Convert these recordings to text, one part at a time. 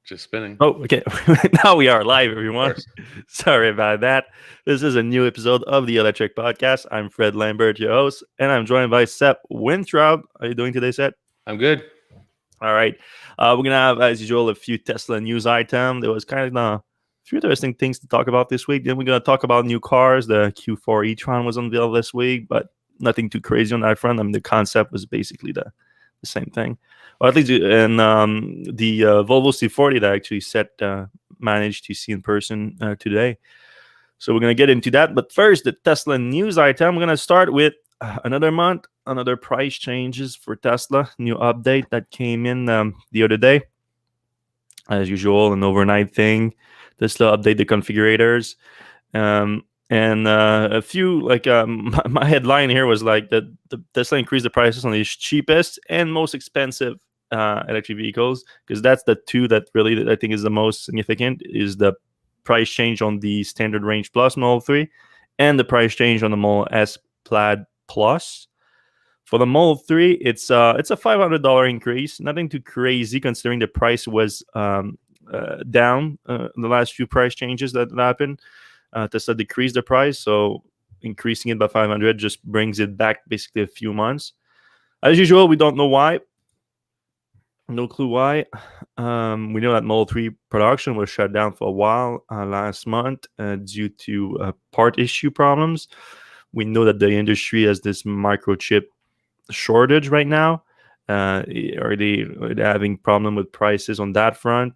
Just spinning. Oh, okay. Now we are live, Of everyone. course. Sorry about that. This is a new episode of the Electrek podcast. I'm Fred Lambert, your host, and I'm joined by Seth Wintraub. How are you doing today, Seth? I'm good. All right. We're going to have, as usual, a few Tesla news items. There was kind of a few interesting things to talk about this week. Then we're going to talk about new cars. The Q4 e-tron was unveiled this week, but nothing too crazy on that front. I mean, the concept was basically the same thing. Or at least, and the Volvo C40 that I actually managed to see in person today. So we're going to get into that. But first, the Tesla news item. We're going to start with another month, another price changes for Tesla. New update that came in the other day. As usual, an overnight thing. Tesla update the configurators. And a few, like my headline here was like that the Tesla increased the prices on the cheapest and most expensive electric vehicles, because that's the two that really I think is the most significant, is the price change on the standard range plus Model 3 and the price change on the Model S Plaid Plus. For the Model 3, it's a $500 increase. Nothing too crazy considering the price was down in the last few price changes that happened. Tesla decreased the price, so increasing it by 500 just brings it back basically a few months. As usual, we don't know why. No clue why. We know that Model 3 production was shut down for a while last month due to part issue problems. We know that the industry has this microchip shortage right now. Are they having problem with prices on that front?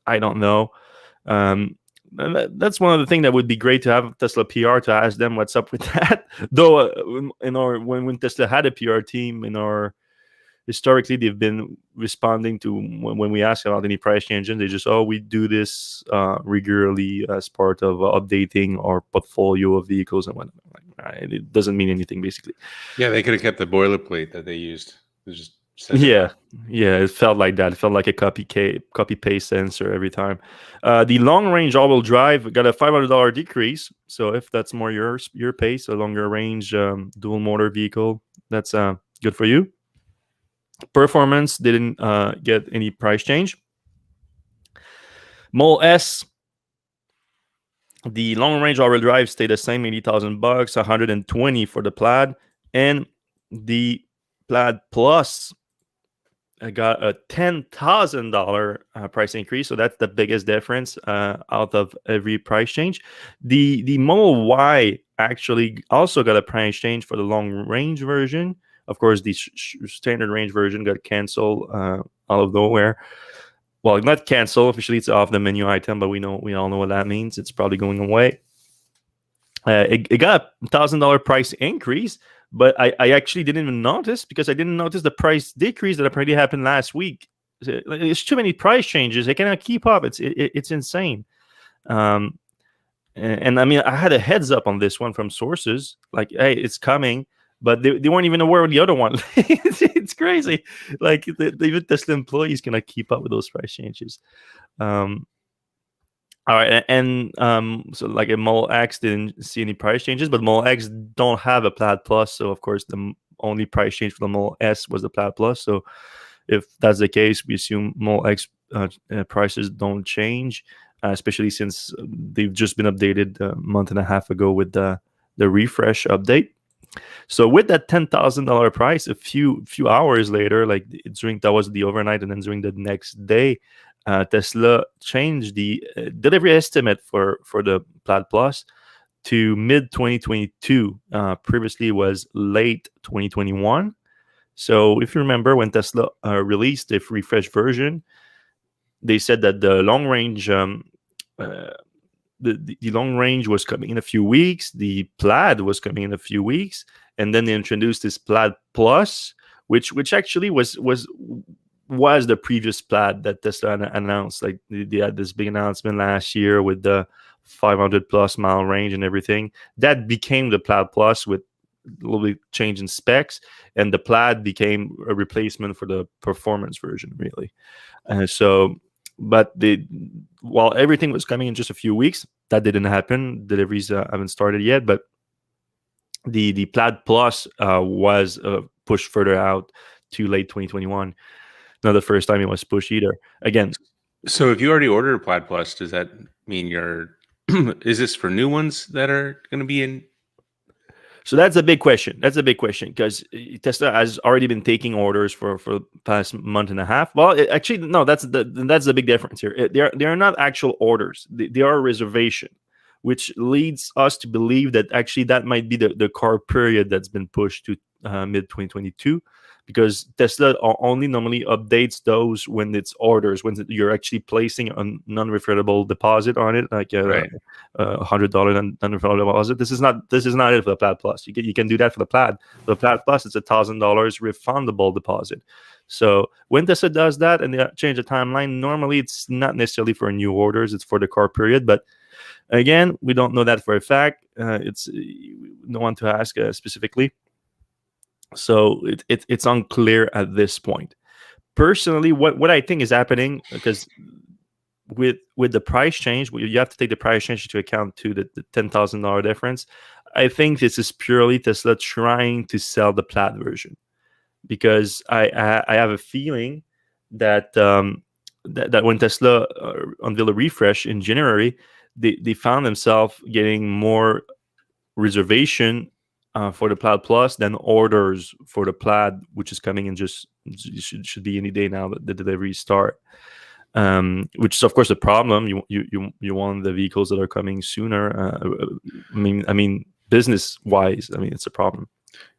I don't know. That's one of the things that would be great to have Tesla PR to ask them what's up with that. Though when Tesla had a PR team historically they've been responding to when we ask about any price changes, they just we do this regularly as part of updating our portfolio of vehicles and whatnot. It doesn't mean anything basically. Yeah, they could have kept the boilerplate that they used. Just it felt like that. It felt like a copy paste answer every time. The long range all-wheel drive got a $500 decrease. So if that's more your pace, a longer range dual motor vehicle, that's good for you. Performance didn't get any price change. Model S, the long range all-wheel drive stayed the same, $80,000, $120 for the Plaid, and the Plaid Plus got a $10,000 price increase. So that's the biggest difference out of every price change. The Model Y actually also got a price change for the long range version. Of course, the standard range version got canceled out of nowhere. Well, not canceled officially; it's off the menu item, but we all know what that means. It's probably going away. It got a $1,000 price increase, but I actually didn't even notice because I didn't notice the price decrease that already happened last week. There's too many price changes; I cannot keep up. It's insane. And I mean, I had a heads up on this one from sources, like, hey, it's coming. But they weren't even aware of the other one. It's crazy. Like even Tesla employees cannot keep up with those price changes. All right, and so like a Model X didn't see any price changes, but Model X don't have a Plaid Plus, so of course the only price change for the Model S was the Plaid Plus. So if that's the case, we assume Model X prices don't change, especially since they've just been updated a month and a half ago with the refresh update. So with that $10,000 price, a few hours later, like that was the overnight, and then during the next day, Tesla changed the delivery estimate for the Plaid Plus to mid 2022. Previously, it was late 2021. So if you remember, when Tesla released the refresh version, they said that the long range. The long range was coming in a few weeks. The Plaid was coming in a few weeks, and then they introduced this Plaid Plus, which actually was the previous Plaid that Tesla announced. Like they had this big announcement last year with the 500 plus mile range and everything. That became the Plaid Plus with a little bit change in specs, and the Plaid became a replacement for the performance version, really. But while everything was coming in just a few weeks, that didn't happen. Deliveries haven't started yet, but the Plaid Plus was pushed further out to late 2021. Not the first time it was pushed either. Again, So if you already ordered a Plaid Plus, does that mean you're is this for new ones that are going to be in? So that's a big question. That's a big question because Tesla has already been taking orders for the past month and a half. Well, actually, no. That's the big difference here. They are not actual orders. They are a reservation, which leads us to believe that actually that might be the car period that's been pushed to mid 2022, because Tesla only normally updates those when it's orders, when you're actually placing a non-refundable deposit on it, like Right. $100 non-refundable deposit. This is not it for the Plaid Plus. You can do that for the Plaid. For the Plaid Plus, it's $1,000 refundable deposit. So when Tesla does that and they change the timeline, normally it's not necessarily for new orders; it's for the car period. But again, we don't know that for a fact. It's no one to ask specifically. So it's unclear at this point. Personally, what I think is happening, because with the price change, you have to take the price change into account to the $10,000 difference. I think this is purely Tesla trying to sell the Plaid version, because I have a feeling that that when Tesla unveiled a refresh in January, they found themselves getting more reservation for the Plaid Plus than orders for the Plaid, which is coming in just should be any day now that the deliveries start. Which is of course a problem. You want the vehicles that are coming sooner. I mean, business wise, I mean, it's a problem.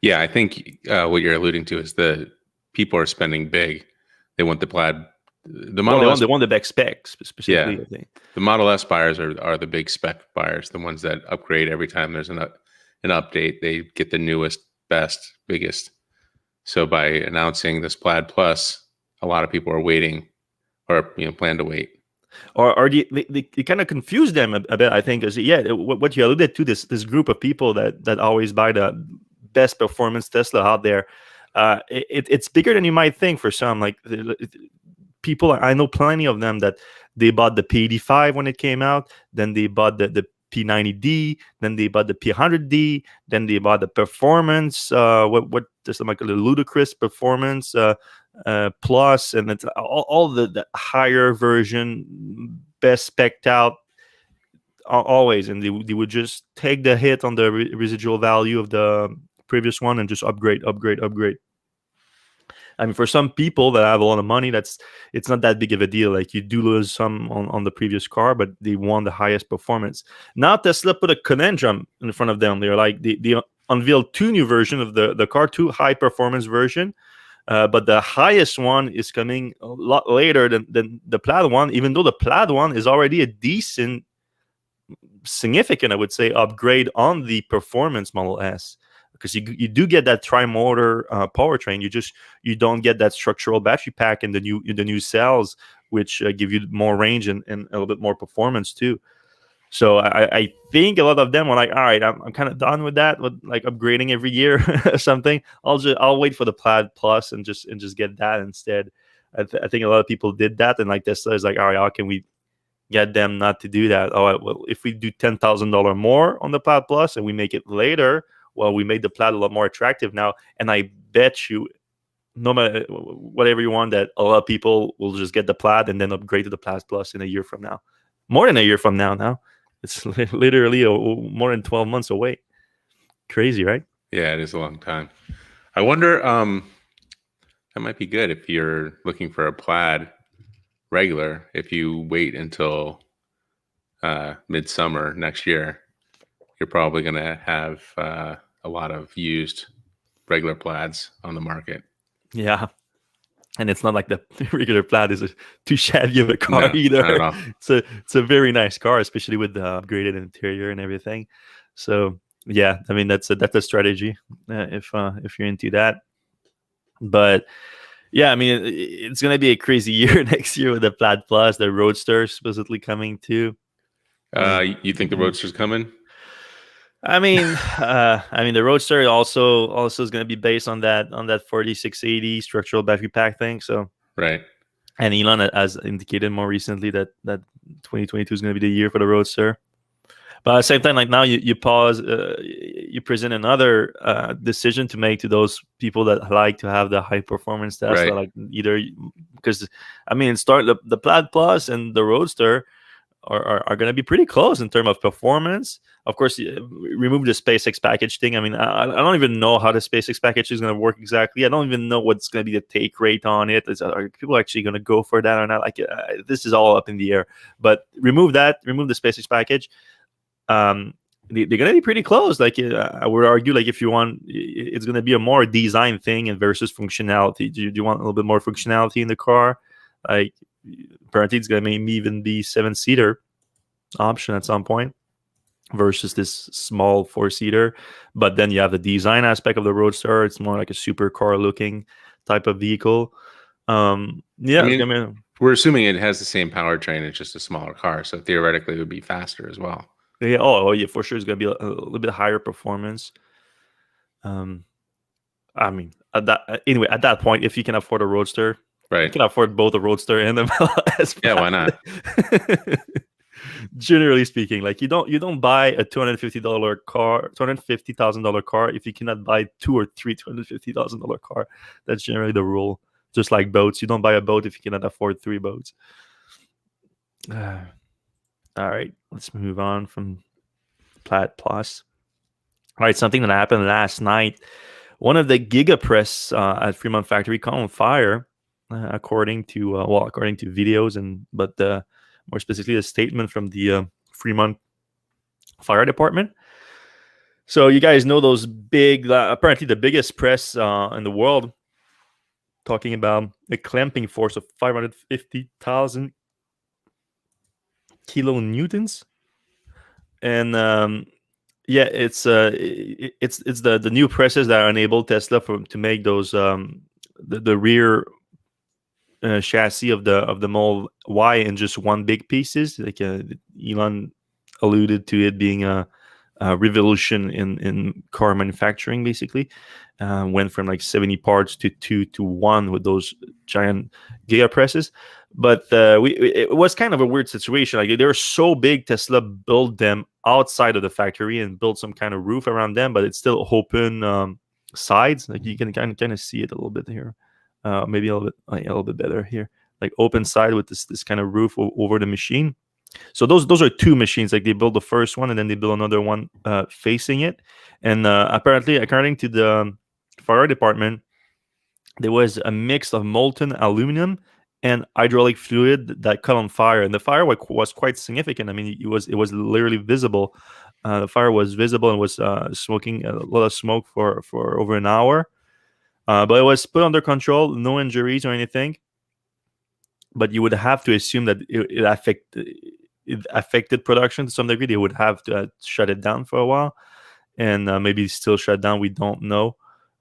Yeah, I think what you're alluding to is the people are spending big. They want the Plaid. The Model S. They want the big specs specifically. Yeah, I think the Model S buyers are the big spec buyers, the ones that upgrade every time there's an update. They get the newest, best, biggest. So by announcing this Plaid Plus, a lot of people are waiting, or plan to wait. or they kind of confuse them a bit, I think, because what you alluded to, this group of people that always buy the best performance Tesla out there. It's bigger than you might think for some. Like people, I know plenty of them that they bought the P85 when it came out, then they bought the P90D, then they bought the P100D, then they bought the performance, what is like a ludicrous performance plus, and it's all the higher version, best spec'd out always, and they would just take the hit on the residual value of the previous one and just upgrade. I mean, for some people that have a lot of money, it's not that big of a deal. Like, you do lose some on the previous car, but they want the highest performance. Now Tesla put a conundrum in front of them. They're like, they unveiled two new versions of the car, two high performance version. But the highest one is coming a lot later than the Plaid one, even though the Plaid one is already a decent, significant, I would say, upgrade on the performance Model S, because you do get that tri-motor powertrain. You don't get that structural battery pack in the new cells, which give you more range and a little bit more performance too. So I think a lot of them are like, all right, I'm kind of done with that, with like upgrading every year or something. I'll wait for the Plaid Plus and just get that instead. I think a lot of people did that, and like Tesla is like, all right, how can we get them not to do that? All right, well, if we do $10,000 more on the Plaid Plus and we make it later, well, we made the Plaid a lot more attractive now, and I bet you, no matter whatever you want, that a lot of people will just get the Plaid and then upgrade to the Plaid Plus in a year from now. More than a year from now. It's literally more than 12 months away. Crazy, right? Yeah, it is a long time. I wonder, that might be good if you're looking for a Plaid regular. If you wait until midsummer next year, you're probably going to have a lot of used regular Plaids on the market. Yeah. And it's not like the regular Plaid is too shabby of a car either. Not at all. It's a very nice car, especially with the upgraded interior and everything. So yeah, I mean, that's a strategy if you're into that. But yeah, I mean, it's gonna be a crazy year next year with the Plaid Plus, the Roadster supposedly coming too. You think the Roadster's coming? I mean, the Roadster also is going to be based on that 4680 structural battery pack thing. So right. And Elon has indicated more recently that 2022 is going to be the year for the Roadster. But at the same time, like now you pause, you present another decision to make to those people that like to have the high performance Tesla, Right. like either because I mean, start the Plaid Plus and the Roadster are going to be pretty close in terms of performance. Of course, remove the SpaceX package thing. I mean, I don't even know how the SpaceX package is going to work exactly. I don't even know what's going to be the take rate on it. Are people actually going to go for that or not? Like, this is all up in the air. But remove that. Remove the SpaceX package. They're going to be pretty close. Like, I would argue, like, if you want, it's going to be a more design thing and versus functionality. Do you want a little bit more functionality in the car? Like, apparently it's going to maybe even be 7-seater option at some point versus this small 4-seater. But then you have the design aspect of the Roadster. It's more like a supercar looking type of vehicle. Yeah, I mean, we're assuming it has the same powertrain. It's just a smaller car, so theoretically it would be faster as well. Yeah. Oh yeah, for sure. It's going to be a little bit higher performance. I mean, at that point, if you can afford a Roadster, right? You can afford both a Roadster and a Model S. Yeah, why not? Generally speaking, like you don't buy a $250 car, $250,000 car if you cannot buy two or three $250,000 car. That's generally the rule. Just like boats, you don't buy a boat if you cannot afford 3 boats. All right, let's move on from Plaid Plus. All right, something that happened last night. One of the Giga Press at Fremont factory caught on fire, according to videos, but more specifically a statement from the Fremont Fire Department. So you guys know those big, apparently the biggest press in the world, talking about a clamping force of 550,000 kilonewtons, and yeah, it's the new presses that enable Tesla to make those the rear chassis of the Model Y in just one big pieces. Like Elon alluded to it being a revolution in car manufacturing. Basically, went from like 70 parts to 2 to 1 with those giant Giga presses. But it was kind of a weird situation. Like they were so big, Tesla built them outside of the factory and built some kind of roof around them, but it's still open sides. Like you can kind of see it a little bit here. Maybe a little bit better here. Like open side with this kind of roof over the machine. So those are 2 machines. Like they build the first one and then they build another one facing it. And apparently, according to the fire department, there was a mix of molten aluminum and hydraulic fluid that caught on fire, and the fire was quite significant. I mean, it was literally visible. The fire was visible and was smoking a lot of smoke for over an hour. But it was put under control, no injuries or anything. But you would have to assume that it affected production to some degree. They would have to shut it down for a while, and maybe still shut down. We don't know.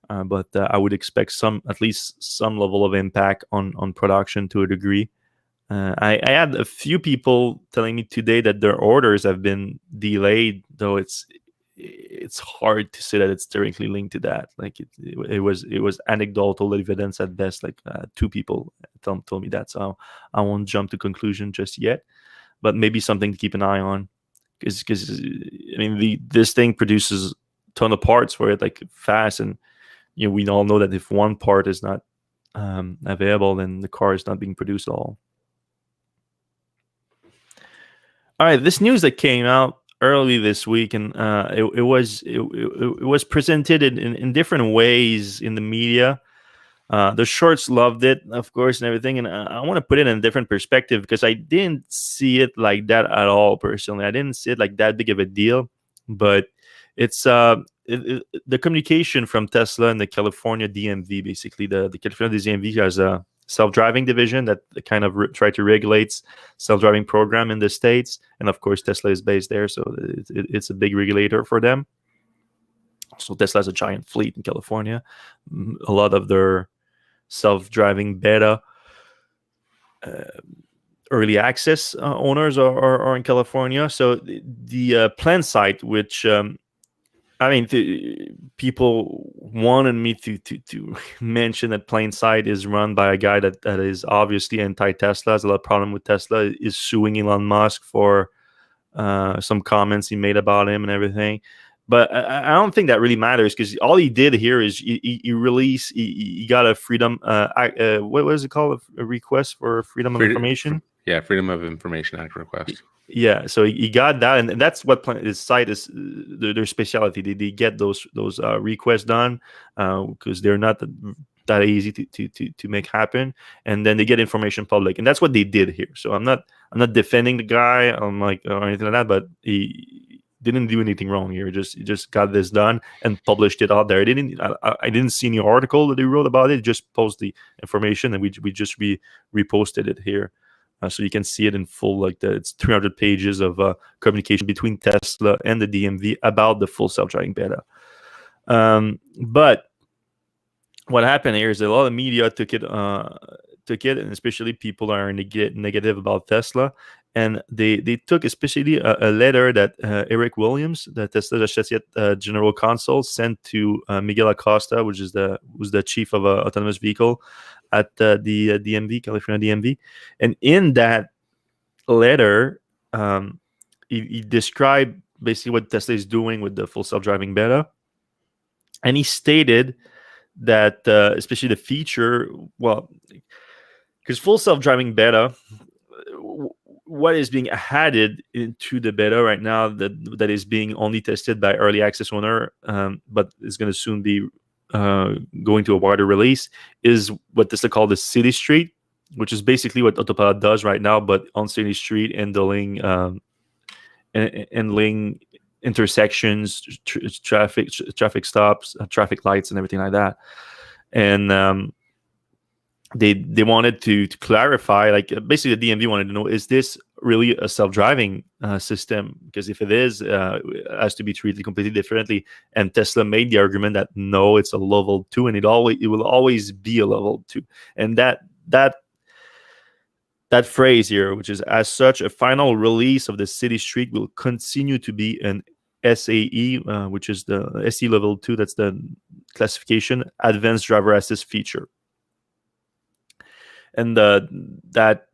But I would expect at least some level of impact on production to a degree. I had a few people telling me today that their orders have been delayed, though it's hard to say that it's directly linked to that. Like it was anecdotal evidence at best. Like 2 people told me that, so I won't jump to conclusion just yet. But maybe something to keep an eye on, because I mean this thing produces a ton of parts for it, like fast, and we all know that if one part is not available, then the car is not being produced at all. All right, this news that came out early this week, and it was presented in different ways in the media. The shorts loved it, of course, and everything. And I want to put it in a different perspective because I didn't see it like that at all. Personally, I didn't see it like that big of a deal. But it's the communication from Tesla and the California DMV. Basically, the California DMV has a self-driving division that kind of try to regulate self-driving program in the States, and of course Tesla is based there, so it's a big regulator for them. So Tesla has a giant fleet in California. A lot of their self-driving beta early access owners are in California. So the plant site, which I mean, people wanted me to mention that Plain Sight is run by a guy that is obviously anti-Tesla, has a lot of problem with Tesla, is suing Elon Musk for some comments he made about him and everything. But I don't think that really matters, because all he did here is he got a freedom. What is it called? A request for freedom of information. Freedom of Information Act request. Yeah, so he got that, and that's what his site is. Their specialty. They get those requests done, because they're not that easy to make happen, and then they get information public, and that's what they did here. So I'm not defending the guy, or anything like that, but he didn't do anything wrong here. He just got this done and published it out there. I didn't see any article that he wrote about it. Just post the information, and we just reposted it here. So you can see it in full, it's 300 pages of communication between Tesla and the DMV about the full self-driving beta. But what happened here is a lot of media took it, and especially people are negative about Tesla. And they took especially a letter that Eric Williams, the Tesla Associate General Counsel, sent to Miguel Acosta, who's the chief of autonomous vehicle at the DMV, California DMV. And in that letter, he described basically what Tesla is doing with the full self-driving beta. And he stated that, especially the feature, because full self-driving beta, what is being added into the beta right now that is being only tested by early access owner, but is going to soon be going to a wider release, is what Tesla called the city street, which is basically what Autopilot does right now, but on city street, handling intersections, traffic stops, traffic lights, and everything like that. And they wanted to clarify, basically the DMV wanted to know, is this really a self-driving system? Because if it is, it has to be treated completely differently. And Tesla made the argument that no, it's a level 2, and it will always be a level 2. And that phrase here, which is, as such, a final release of the city street will continue to be an SAE, which is the SE level 2. That's the classification, advanced driver assist feature. And that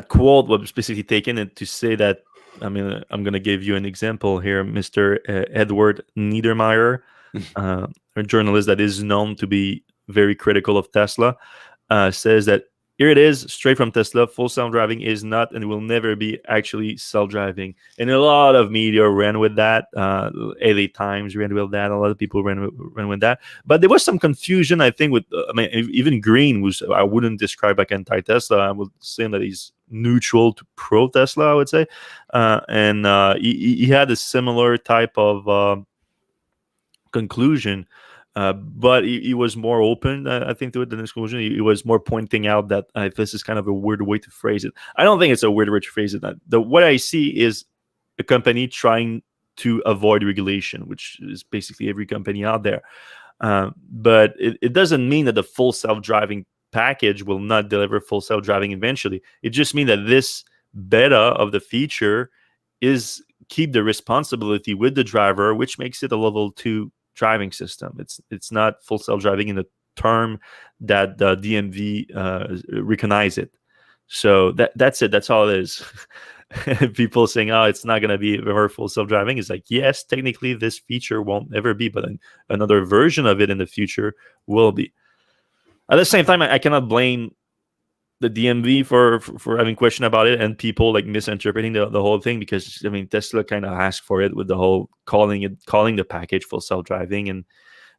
quote was basically taken to say that, I'm going to give you an example here. Mr. Edward Niedermeyer, a journalist that is known to be very critical of Tesla, says that, here it is, straight from Tesla, full self-driving is not and will never be actually self-driving. And a lot of media ran with that. LA Times ran with that. A lot of people ran with that. But there was some confusion, I think, with, even Green, was, I wouldn't describe like anti-Tesla. I would say that he's neutral to pro-Tesla, I would say. And he had a similar type of conclusion. But he was more open, I think, to it than exclusion. He was more pointing out that this is kind of a weird way to phrase it. I don't think it's a weird way to phrase it. What I see is a company trying to avoid regulation, which is basically every company out there. But it doesn't mean that the full self-driving package will not deliver full self-driving eventually. It just means that this beta of the feature is keep the responsibility with the driver, which makes it a level 2 driving system. It's not full self-driving in the term that the DMV recognize it. So that's it. That's all it is. People saying, "Oh, it's not going to be ever full self-driving." It's like, yes, technically this feature won't ever be, but another version of it in the future will be. At the same time, I cannot blame the DMV for having question about it and people misinterpreting the whole thing, because Tesla kind of asked for it with the whole calling the package full self-driving, and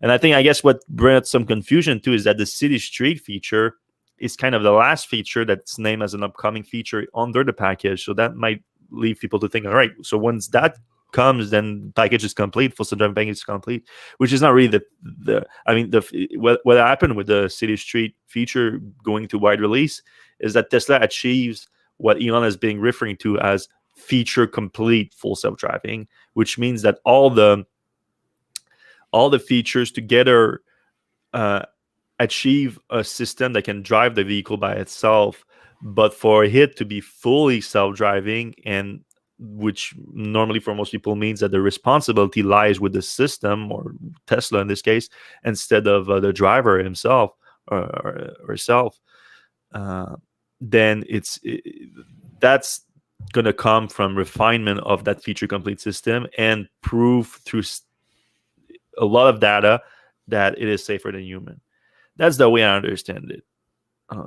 I guess what brought some confusion too is that the city street feature is kind of the last feature that's named as an upcoming feature under the package. So that might leave people to think, all right, so once that comes, then package is complete, full self-driving package is complete, which is not really what happened with the city street feature going to wide release is that Tesla achieves what Elon is being referring to as feature complete full self-driving, which means that all the features together achieve a system that can drive the vehicle by itself, but for it to be fully self-driving, and which normally for most people means that the responsibility lies with the system, or Tesla in this case, instead of the driver himself or herself, then that's going to come from refinement of that feature complete system and prove through a lot of data that it is safer than human. That's the way I understand it.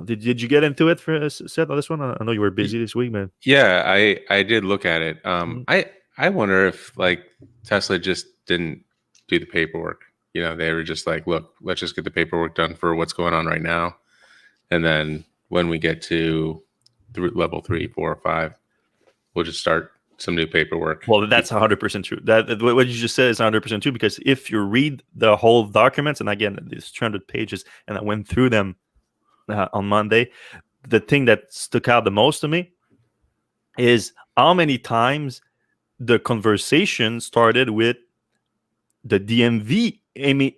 Did you get into it for Seth on this one? I know you were busy this week, man. Yeah, I did look at it. I wonder if like Tesla just didn't do the paperwork. They were just like, look, let's just get the paperwork done for what's going on right now, and then when we get to level 3, 4, or 5, we'll just start some new paperwork. Well, that's 100% true. That what you just said is 100% true, because if you read the whole documents, and again, there's 200 pages, and I went through them on Monday, the thing that stuck out the most to me is how many times the conversation started with the DMV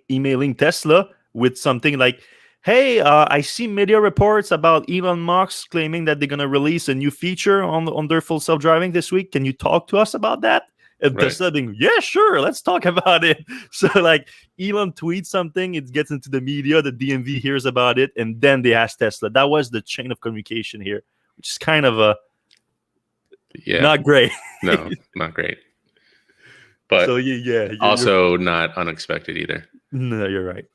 emailing Tesla with something like, hey, I see media reports about Elon Musk claiming that they're going to release a new feature on their full self-driving this week. Can you talk to us about that? And Right. Tesla being, yeah, sure, let's talk about it. So like Elon tweets something, it gets into the media, the DMV hears about it, and then they ask Tesla. That was the chain of communication here, which is kind of not great. No, not great. But so yeah, also not unexpected either. No, you're right.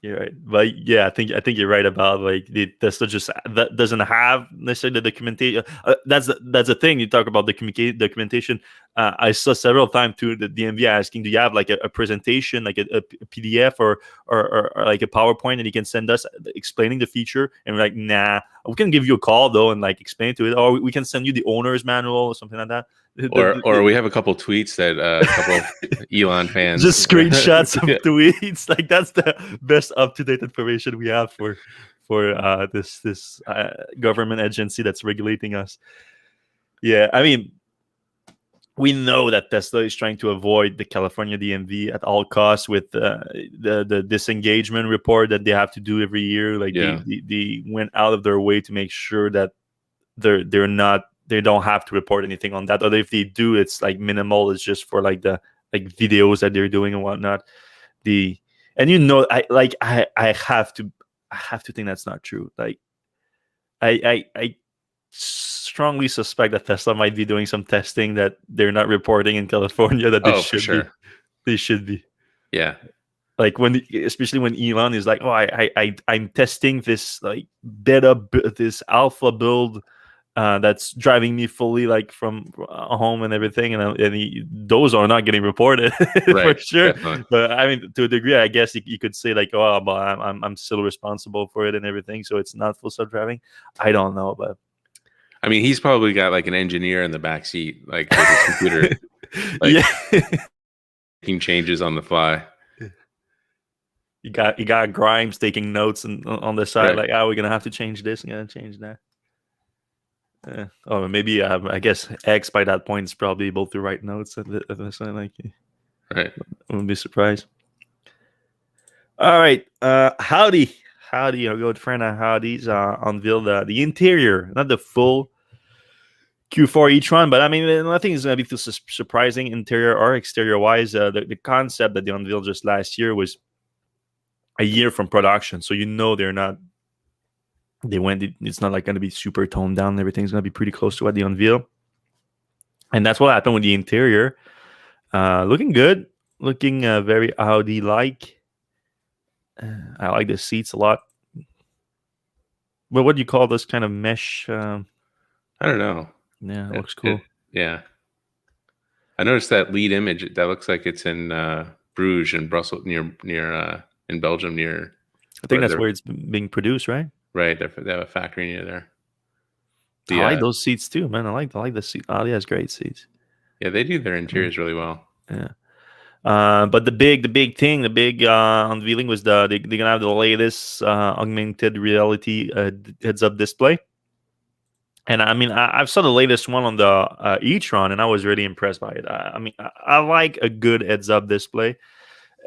But yeah, I think you're right about like the Tesla just that doesn't have necessarily the documentation. That's the thing. You talk about the documentation. I saw several times too the DMV asking, do you have like a presentation, like a PDF or like a PowerPoint that you can send us explaining the feature? And we're like, nah, we can give you a call though and like explain to it, or we can send you the owner's manual or something like that. Or we have a couple tweets that a couple of Elon fans just screenshots of tweets. Like that's the best up-to-date information we have for this government agency that's regulating us. Yeah, I mean, we know that Tesla is trying to avoid the California DMV at all costs with the disengagement report that they have to do every year. Like they went out of their way to make sure that they don't have to report anything on that, or if they do, it's like minimal. It's just for like the videos that they're doing and whatnot. I have to think that's not true. Like I strongly suspect that Tesla might be doing some testing that they're not reporting in California that they should be. They should be. Yeah. Like especially when Elon is like, oh, I'm testing this like this alpha build that's driving me fully like from home and everything, and those are not getting reported for sure. Definitely. But I mean, to a degree, I guess you could say like, oh, but I'm still responsible for it and everything, so it's not full self-driving. I don't know, but I mean, he's probably got like an engineer in the back seat, like with his computer, like making changes on the fly. You got Grimes taking notes on the side, like, oh, we're gonna have to change this, we're gonna change that. Or maybe I guess X by that point is probably able to write notes at the side, like, right. I wouldn't be surprised. All right, Howdy, our good friend Howdy's unveiled the interior, not the full Q4 e-tron, but I mean, nothing is going to be too surprising interior or exterior wise. The concept that they unveiled just last year was a year from production, so they're not. It's not like going to be super toned down. Everything's going to be pretty close to what they unveil, and that's what happened with the interior. Looking good, looking very Audi-like. I like the seats a lot. But what do you call this kind of mesh? I don't know. Yeah, it looks cool. Yeah. I noticed that lead image. That looks like it's in Bruges in Brussels, near in Belgium, near. I think that's where it's being produced, right? Right. They have a factory near there. I like those seats too, man. I like the seat. Audi has great seats. Yeah, they do their interiors really well. Yeah. But the big unveiling was they're gonna have the latest augmented reality heads-up display. And I mean, I saw the latest one on the e-tron, and I was really impressed by it. I mean, I like a good heads-up display,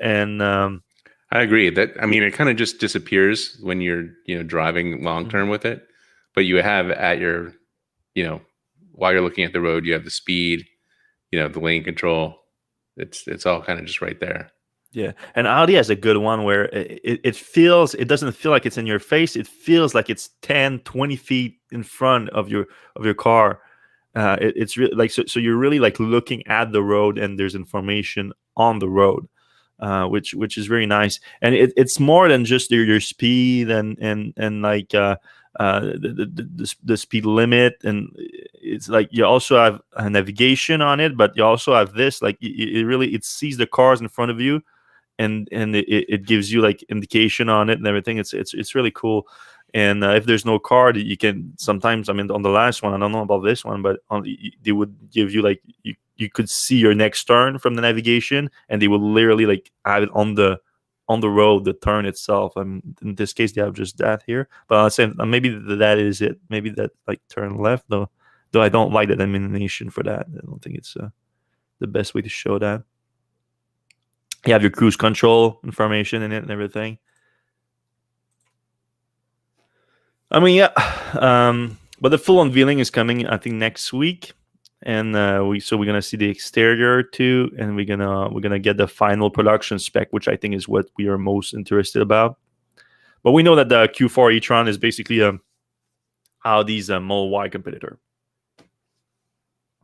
and I agree. That I mean, it kind of just disappears when you're driving long term with it, but you have at your while you're looking at the road, you have the speed, the lane control. It's all kind of just right there. Yeah, and Audi has a good one where it doesn't feel like it's in your face. It feels like it's 10, 20 feet in front of your car. it's really like so you're really like looking at the road, and there's information on the road, which is very nice. And it's more than just your speed and like the speed limit, and it's like you also have a navigation on it, but you also have this like it really it sees the cars in front of you, and it gives you like indication on it and everything. It's really cool. And if there's no card, you can sometimes, I mean, on the last one, I don't know about this one, but they would give you like you could see your next turn from the navigation, and they would literally like have it on the road, the turn itself. In this case, they have just that here, but I'll say maybe that is it. Maybe that like turn left, though I don't like that animation for that. I don't think it's the best way to show that. You have your cruise control information in it and everything. I mean, yeah, but the full unveiling is coming, I think, next week, and we're gonna see the exterior too, and we're gonna get the final production spec, which I think is what we are most interested about. But we know that the Q4 e-tron is basically Audi's Model Y competitor.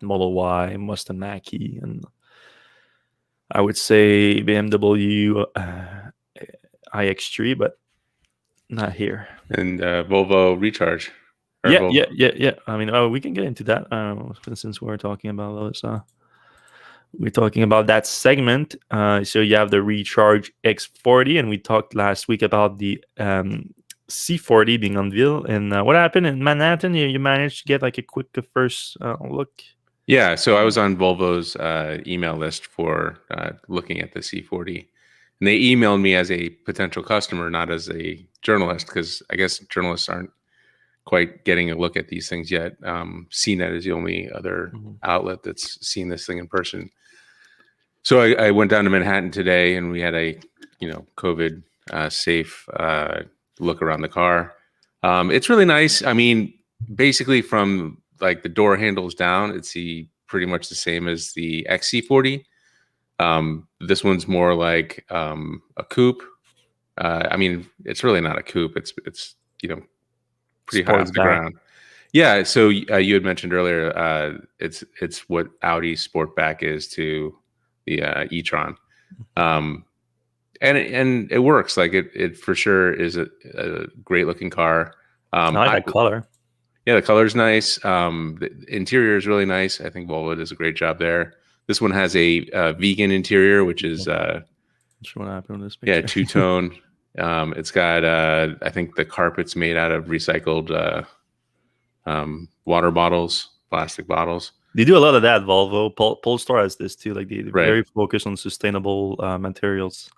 Model Y, Mustang Mach-E, and I would say BMW iX3, but not here. And Volvo Recharge. Yeah. I mean, we can get into that since we're talking about those. We're talking about that segment. So you have the Recharge X40, and we talked last week about the C40 being unveiled. And what happened in Manhattan? You managed to get like a quick first look. Yeah, so I was on Volvo's email list for looking at the C40. And they emailed me as a potential customer, not as a journalist, because I guess journalists aren't quite getting a look at these things yet. CNET is the only other outlet that's seen this thing in person. So I went down to Manhattan today, and we had a COVID safe look around the car. It's really nice. I mean, basically from like the door handles down, it's pretty much the same as the XC40. This one's more like a coupe. I mean, it's really not a coupe. It's pretty high off the ground. Yeah. So you had mentioned earlier, it's what Audi Sportback is to the e-tron, and it works. Like it for sure is a great looking car. I like that color. Yeah, the color's nice. The interior is really nice. I think Volvo does a great job there. This one has a vegan interior, which is what happened in this picture. Yeah, two-tone. It's got I think the carpet's made out of recycled water bottles, plastic bottles. They do a lot of that. Volvo, Polestar has this too. Like they're very focused on sustainable materials.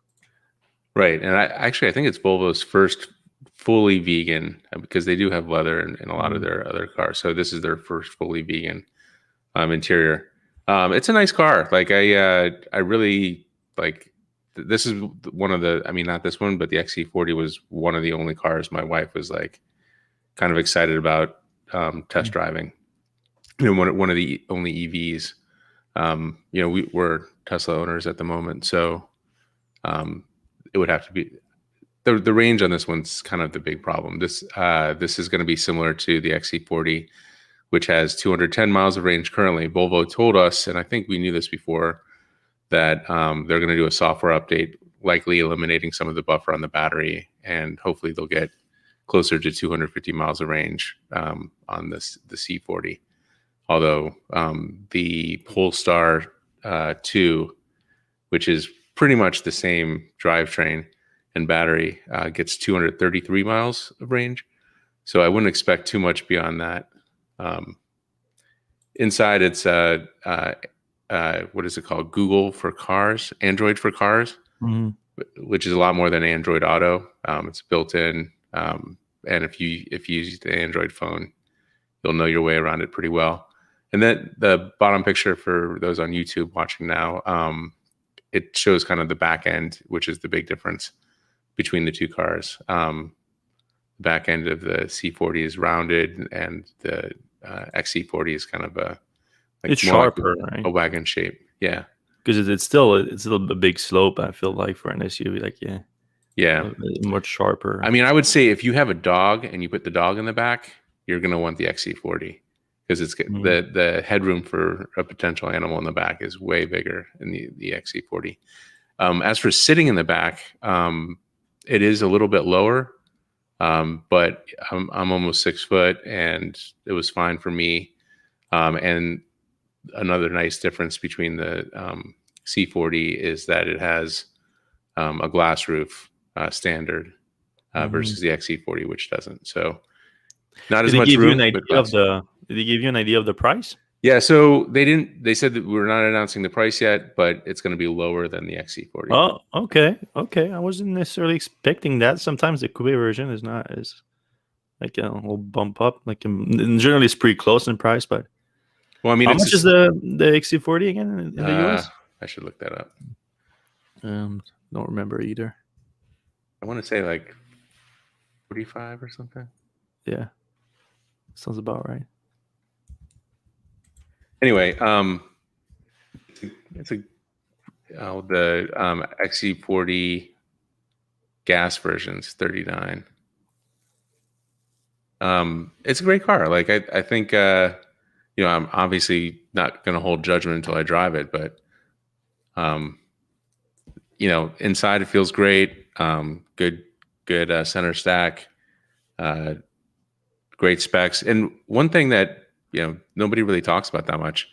Right, and I think it's Volvo's first fully vegan, because they do have leather in a lot of their other cars. So this is their first fully vegan interior. It's a nice car. Like I really like. This is one of the. I mean, not this one, but the XC40 was one of the only cars my wife was like kind of excited about test driving. One of the only EVs. We're Tesla owners at the moment, so it would have to be. The range on this one's kind of the big problem. This is going to be similar to the XC40, which has 210 miles of range currently. Volvo told us, and I think we knew this before, that they're going to do a software update, likely eliminating some of the buffer on the battery, and hopefully they'll get closer to 250 miles of range on the C40. Although the Polestar 2, which is pretty much the same drivetrain and battery, gets 233 miles of range. So I wouldn't expect too much beyond that. Inside, it's what is it called? Google for cars, Android for cars, which is a lot more than Android Auto. It's built in, and if you use the Android phone, you'll know your way around it pretty well. And then the bottom picture for those on YouTube watching now, it shows kind of the back end, which is the big difference between the two cars. The back end of the C40 is rounded, and the XC40 is kind of it's sharper, right? A wagon shape. Yeah, because it's still a big slope. I feel like for an SUV, like much sharper. I mean, I would say if you have a dog and you put the dog in the back, you're gonna want the XC40, because it's the headroom for a potential animal in the back is way bigger in the XC40. As for sitting in the back, it is a little bit lower, but I'm almost 6 foot, and it was fine for me. And another nice difference between the C40 is that it has a glass roof standard versus the XC40, which doesn't. So not as much room. Did they give you an idea of the price? Yeah, so they didn't. They said that we're not announcing the price yet, but it's going to be lower than the XC40. Oh, okay. I wasn't necessarily expecting that. Sometimes the coupe version is like a little bump up. Like generally, it's pretty close in price. But well, I mean, how much is the XC40 again in the US? I should look that up. Don't remember either. I want to say like 45 or something. Yeah, sounds about right. Anyway, it's the XC40 gas version's 39. It's a great car. Like I think I'm obviously not going to hold judgment until I drive it, but inside it feels great. Good center stack. Great specs. And one thing that nobody really talks about that much.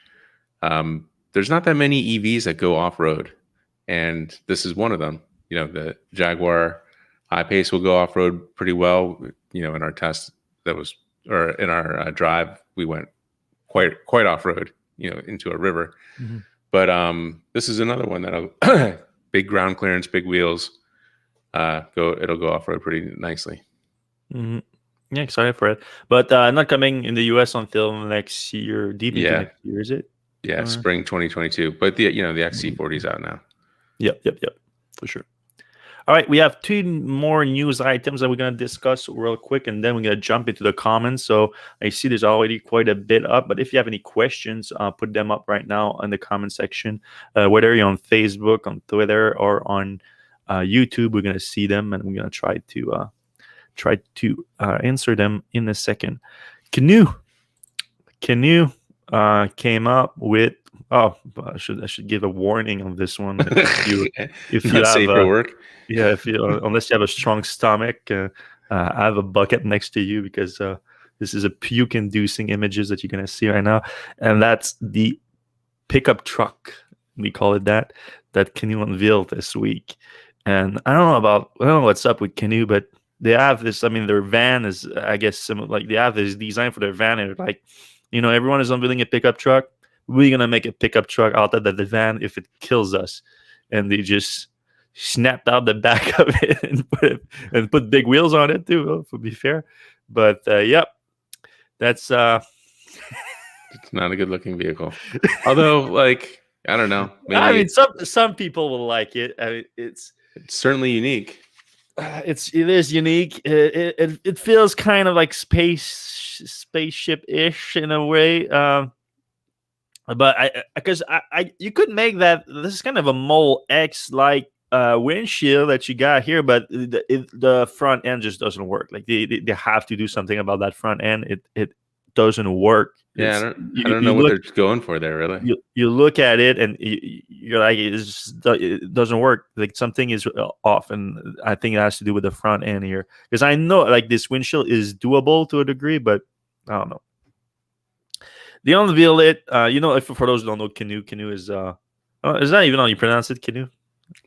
There's not that many EVs that go off-road, and this is one of them. The Jaguar I-Pace will go off-road pretty well. In our test in our drive, we went quite off-road, into a river. Mm-hmm. But this is another one that'll big ground clearance, big wheels. It'll go off-road pretty nicely. Mm-hmm. Yeah, excited for it. But not coming in the US until next year, deep into next year, is it? Yeah, spring 2022. But the XC40 is out now. Yep, for sure. All right, we have 2 more news items that we're going to discuss real quick, and then we're going to jump into the comments. So I see there's already quite a bit up, but if you have any questions, put them up right now in the comment section. Whether you're on Facebook, on Twitter, or on YouTube, we're going to see them, and we're going to try to answer them in a second. Canoe came up with. I should give a warning on this one. If you have safe for work. Yeah, unless you have a strong stomach, I have a bucket next to you because this is a puke-inducing images that you're gonna see right now, and that's the pickup truck. We call it that Canoe unveiled this week. And I don't know what's up with Canoe, but they have this. I mean, their van is, I guess, they have this design for their van, and like, everyone is unveiling a pickup truck. We're gonna make a pickup truck out of the van if it kills us. And they just snapped out the back of it and put big wheels on it too, to be fair. But yep, that's it's not a good looking vehicle. Although, like, I don't know. Maybe I mean, some people will like it. I mean, it's certainly unique. It is unique. It feels kind of like spaceship-ish in a way. But you could make that. This is kind of a Model X like windshield that you got here, but the front end just doesn't work. Like they have to do something about that front end. It doesn't work. Yeah, I don't know what they're going for there. Really, you look at it and you're like, it doesn't work. Like something is off, and I think it has to do with the front end here. Because I know like this windshield is doable to a degree, but I don't know. They unveiled it. For those who don't know, Canoe is that even how you pronounce it, Canoe?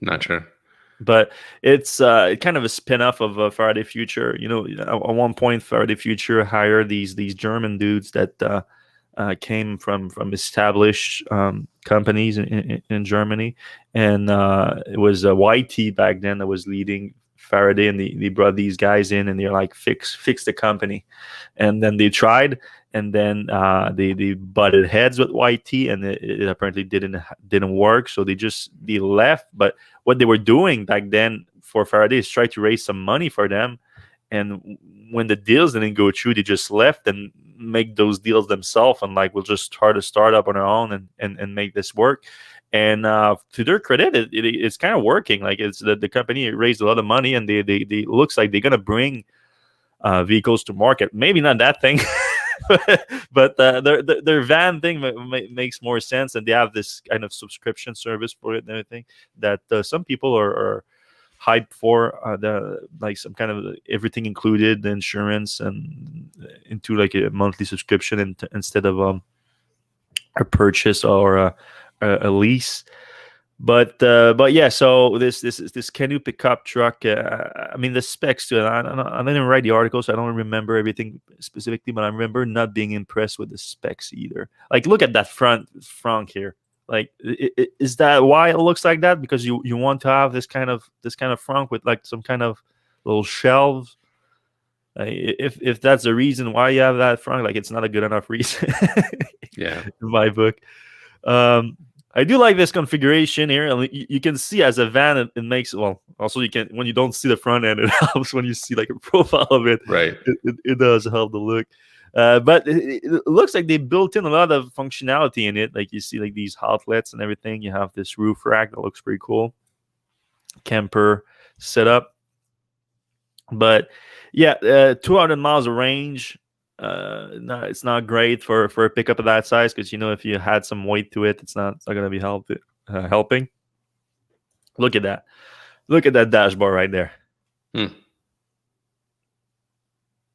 Not sure. But it's kind of a spin-off of Faraday Future. At one point, Faraday Future hired these German dudes that came from established companies in Germany, and it was YT back then that was leading Faraday, and they brought these guys in, and they're like, fix the company. And then they tried, and then they butted heads with YT, and it apparently didn't work. So they left. But what they were doing back then for Faraday is try to raise some money for them. And when the deals didn't go through, they just left and make those deals themselves, and like, we'll just start a startup on our own and make this work. And to their credit, it's kind of working. Like, it's the company raised a lot of money, and they looks like they're gonna bring vehicles to market. Maybe not that thing, but their van thing makes more sense, and they have this kind of subscription service for it and everything that some people are hyped for. The like some kind of everything included, the insurance and into like a monthly subscription instead of a purchase or a lease. But yeah, so this Canoe pickup truck. I mean the specs too. I didn't write the article, so I don't remember everything specifically. But I remember not being impressed with the specs either. Like, look at that front here. Like, is that why it looks like that? Because you want to have this kind of front with like some kind of little shelves. If that's the reason why you have that front, like it's not a good enough reason. Yeah, in my book. I do like this configuration here. I mean, you can see as a van, it makes also you can when you don't see the front end, it helps when you see like a profile of it. right. It does help the look. But it looks like they built in a lot of functionality in it. Like you see like these outlets and everything. You have this roof rack that looks pretty cool. Camper setup. But yeah, 200 miles of range. No, it's not great for a pickup of that size because if you had some weight to it, it's not going to be helping. Look at that! Look at that dashboard right there.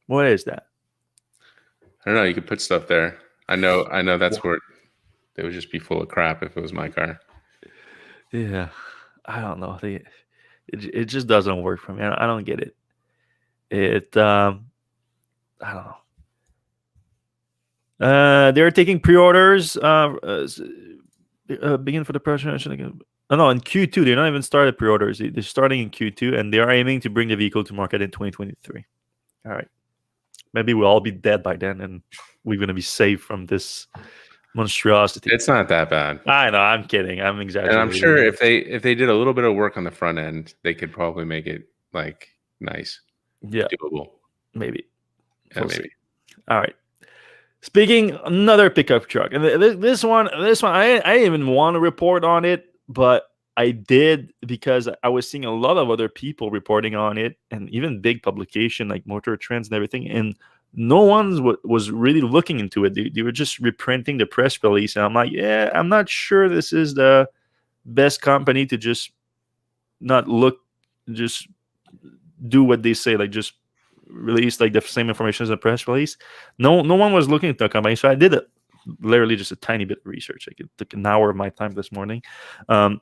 What is that? I don't know. You could put stuff there. I know. That's where they would just be full of crap if it was my car. Yeah, I don't know. It just doesn't work for me. I don't get it. I don't know. They're taking pre-orders. Begin for the production again. Oh, no, in Q2. They're not even started pre-orders. They're starting in Q2, and they are aiming to bring the vehicle to market in 2023. All right. Maybe we'll all be dead by then, and we're going to be safe from this monstrosity. It's not that bad. I know. I'm kidding. I'm exaggerating. And I'm sure if they did a little bit of work on the front end, they could probably make it like nice. Yeah. Doable. Maybe. Yeah, We'll maybe. see. All right. Speaking another pickup truck, and this one, I didn't even want to report on it, but I did because I was seeing a lot of other people reporting on it, and even big publication like Motor Trends and everything, and no one was really looking into it. They were just reprinting the press release, and I'm like, yeah, I'm not sure this is the best company to just not look, just do what they say, like just release like the same information as a press release. No one was looking at the company, so I did literally just a tiny bit of research. Like it took an hour of my time this morning, and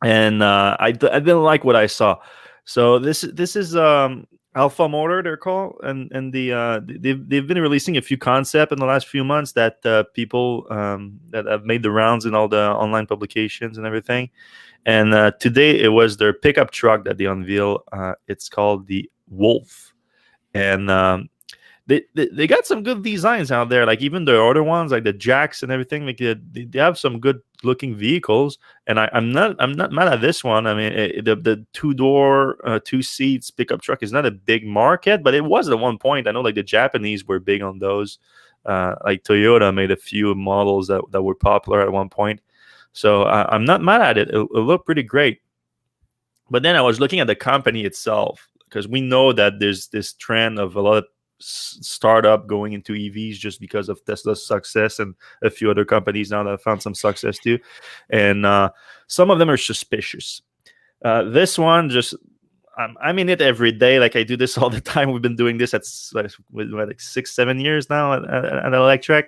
I didn't like what I saw. So this is Alpha Motor, they're called, and they've been releasing a few concepts in the last few months that people that have made the rounds in all the online publications and everything. And today it was their pickup truck that they unveiled. It's called the Wolf. And they got some good designs out there, like even the other ones, like the jacks and everything. Like they have some good looking vehicles, and I'm not mad at this one. I mean, the 2-door, 2 seats pickup truck is not a big market, but it was at one point. I know like the Japanese were big on those. Like Toyota made a few models that were popular at one point. So I'm not mad at it. It looked pretty great. But then I was looking at the company itself, because we know that there's this trend of a lot of startup going into EVs just because of Tesla's success, and a few other companies now that have found some success too. And some of them are suspicious. This one, just I'm in it every day. Like I do this all the time. We've been doing this at like 6-7 years now at Electrek.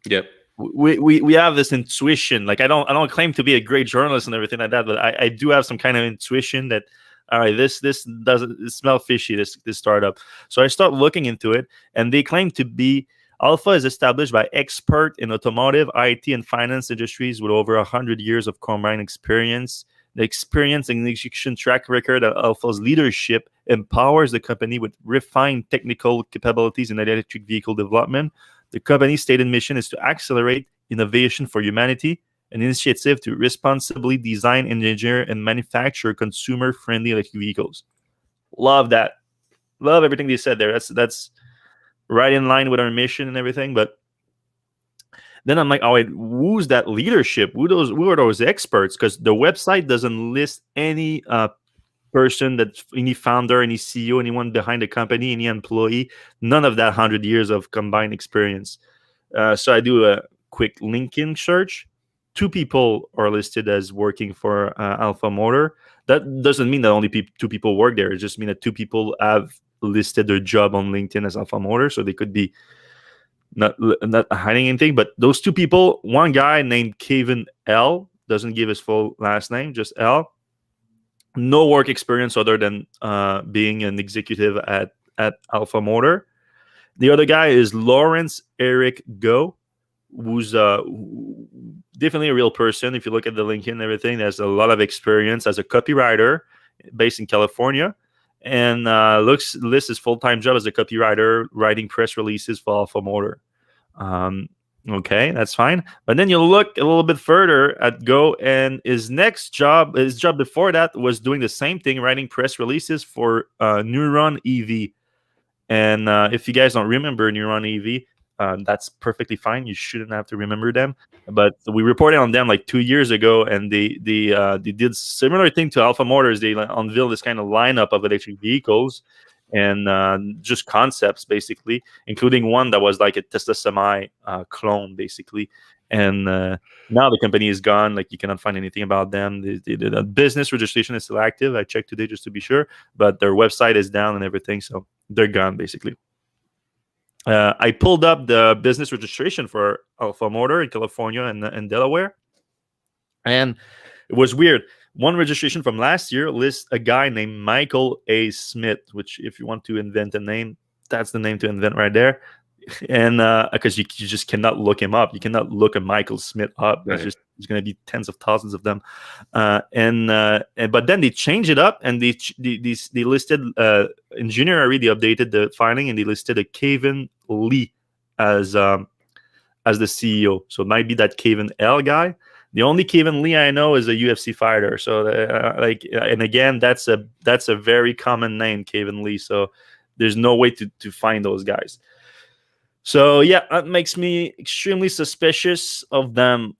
Yep. We have this intuition. Like I don't claim to be a great journalist and everything like that, but I do have some kind of intuition that, all right, this doesn't smell fishy, this startup. So I start looking into it, and they claim to be Alpha is established by expert in automotive, IT, and finance industries with over 100 years of combined experience. The experience and execution track record of Alpha's leadership empowers the company with refined technical capabilities in electric vehicle development. The company's stated mission is to accelerate innovation for humanity, an initiative to responsibly design, engineer, and manufacture consumer-friendly electric vehicles. Love that. Love everything they said there. That's right in line with our mission and everything. But then I'm like, oh wait, who's that leadership? Who are those experts? Because the website doesn't list any person, any founder, any CEO, anyone behind the company, any employee. None of that 100 years of combined experience. So I do a quick LinkedIn search. 2 people are listed as working for Alpha Motor. That doesn't mean that only 2 people work there. It just means that 2 people have listed their job on LinkedIn as Alpha Motor, so they could be not hiding anything. But those 2 people, one guy named Kevin L, doesn't give his full last name, just L. No work experience other than being an executive at Alpha Motor. The other guy is Lawrence Eric Go, who's definitely a real person. If you look at the LinkedIn and everything, there's a lot of experience as a copywriter based in California, and lists his full-time job as a copywriter, writing press releases for Alpha Motor. Okay, that's fine. But then you look a little bit further at Go, and his job before that was doing the same thing, writing press releases for Neuron EV. And if you guys don't remember Neuron EV, that's perfectly fine. You shouldn't have to remember them. But we reported on them like 2 years ago, and they did similar thing to Alpha Motors. They unveiled this kind of lineup of electric vehicles and just concepts, basically, including one that was like a Tesla Semi clone, basically. And now the company is gone. Like, you cannot find anything about them. The business registration is still active. I checked today just to be sure, but their website is down and everything, so they're gone, basically. I pulled up the business registration for Alpha Motor in California and Delaware, and it was weird. One registration from last year lists a guy named Michael A. Smith, which, if you want to invent a name, that's the name to invent right there. And because you just cannot look him up. You cannot look a Michael Smith up. There's going to be tens of thousands of them. But then they changed it up, and they listed in January. They updated the filing, and they listed a Kevin Lee as the CEO. So it might be that Kevin L guy. The only Kevin Lee I know is a UFC fighter. So and again, that's a very common name, Kevin Lee. So there's no way to find those guys. So yeah, that makes me extremely suspicious of them.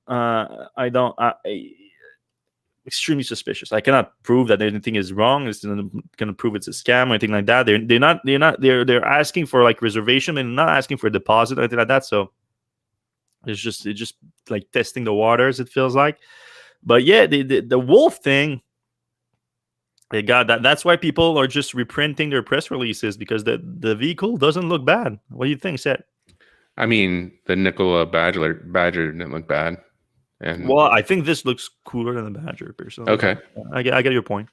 Extremely suspicious. I cannot prove that anything is wrong. It's going to prove it's a scam or anything like that. They're asking for like reservation and not asking for a deposit or anything like that. So it's just like testing the waters, it feels like. But yeah, the wolf thing, they got that. That's why people are just reprinting their press releases, because the vehicle doesn't look bad. What do you think, Seth? I mean, the Nikola Badger didn't look bad. And well, I think this looks cooler than the Badger, personally. Okay, I get your point.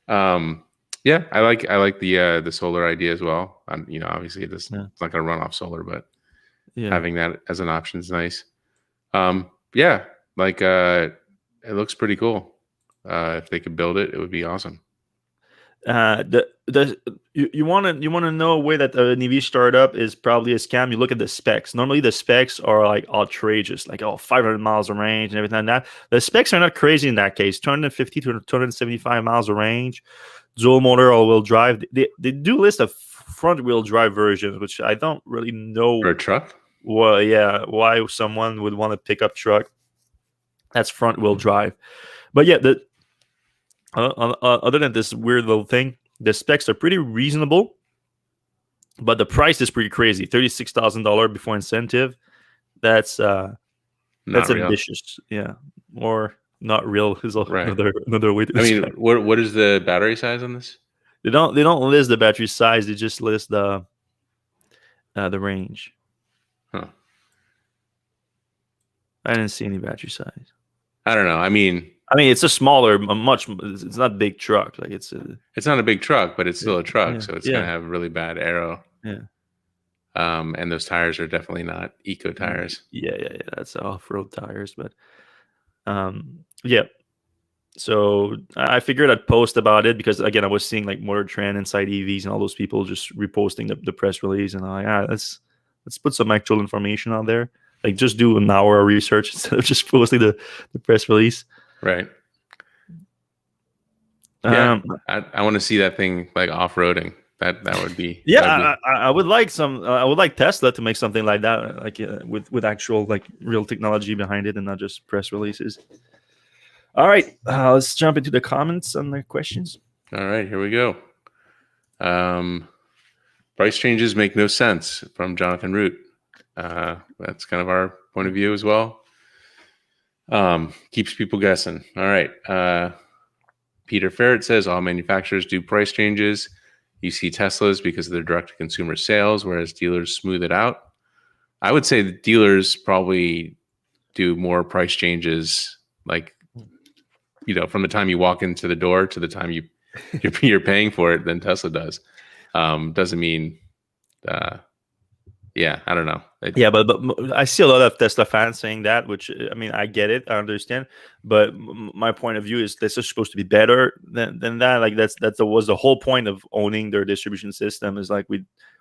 Yeah, I like the solar idea as well. Obviously it's not going to run off solar, but having that as an option is nice. Yeah, like it looks pretty cool. If they could build it, it would be awesome. You want to know a way that an EV startup is probably a scam. You look at the specs. Normally the specs are like outrageous, like 500 miles of range and everything like that. The specs are not crazy in that case. 250 to 275 miles of range, dual motor, all-wheel drive. They do list a front-wheel drive version, which I don't really know for a truck. Well, yeah, why someone would want a pickup truck that's front-wheel drive. But yeah, other than this weird little thing, the specs are pretty reasonable, but the price is pretty crazy. $36,000 before incentive. That's ambitious. Yeah, or not real is another way to describe it. What is the battery size on this? They don't list the battery size. They just list the range. Huh. I didn't see any battery size. I don't know. I mean, it's a smaller, it's not a big truck. Like it's not a big truck, but it's still a truck, so it's gonna have really bad aero. Yeah. And those tires are definitely not eco tires. Yeah. That's off-road tires, but yeah. So I figured I'd post about it because, again, I was seeing like Motor Trend, Inside EVs, and all those people just reposting the press release, and I'm like, let's put some actual information out there. Like, just do an hour of research instead of just posting the press release. Right. Yeah, I want to see that thing like off-roading. That would be. Yeah, I would like I would like Tesla to make something like that, like with actual like real technology behind it, and not just press releases. All right, let's jump into the comments and the questions. All right, here we go. Price changes make no sense from Jonathan Root. That's kind of our point of view as well. Keeps people guessing. All right. Peter Ferret says all manufacturers do price changes. You see Teslas because of their direct-to-consumer sales, whereas dealers smooth it out. I would say the dealers probably do more price changes, like, from the time you walk into the door to the time you're paying for it than Tesla does. Doesn't mean, I don't know. Yeah, but I see a lot of Tesla fans saying that, which, I mean, I get it, I understand, but my point of view is this is supposed to be better than that. Like was the whole point of owning their distribution system, is like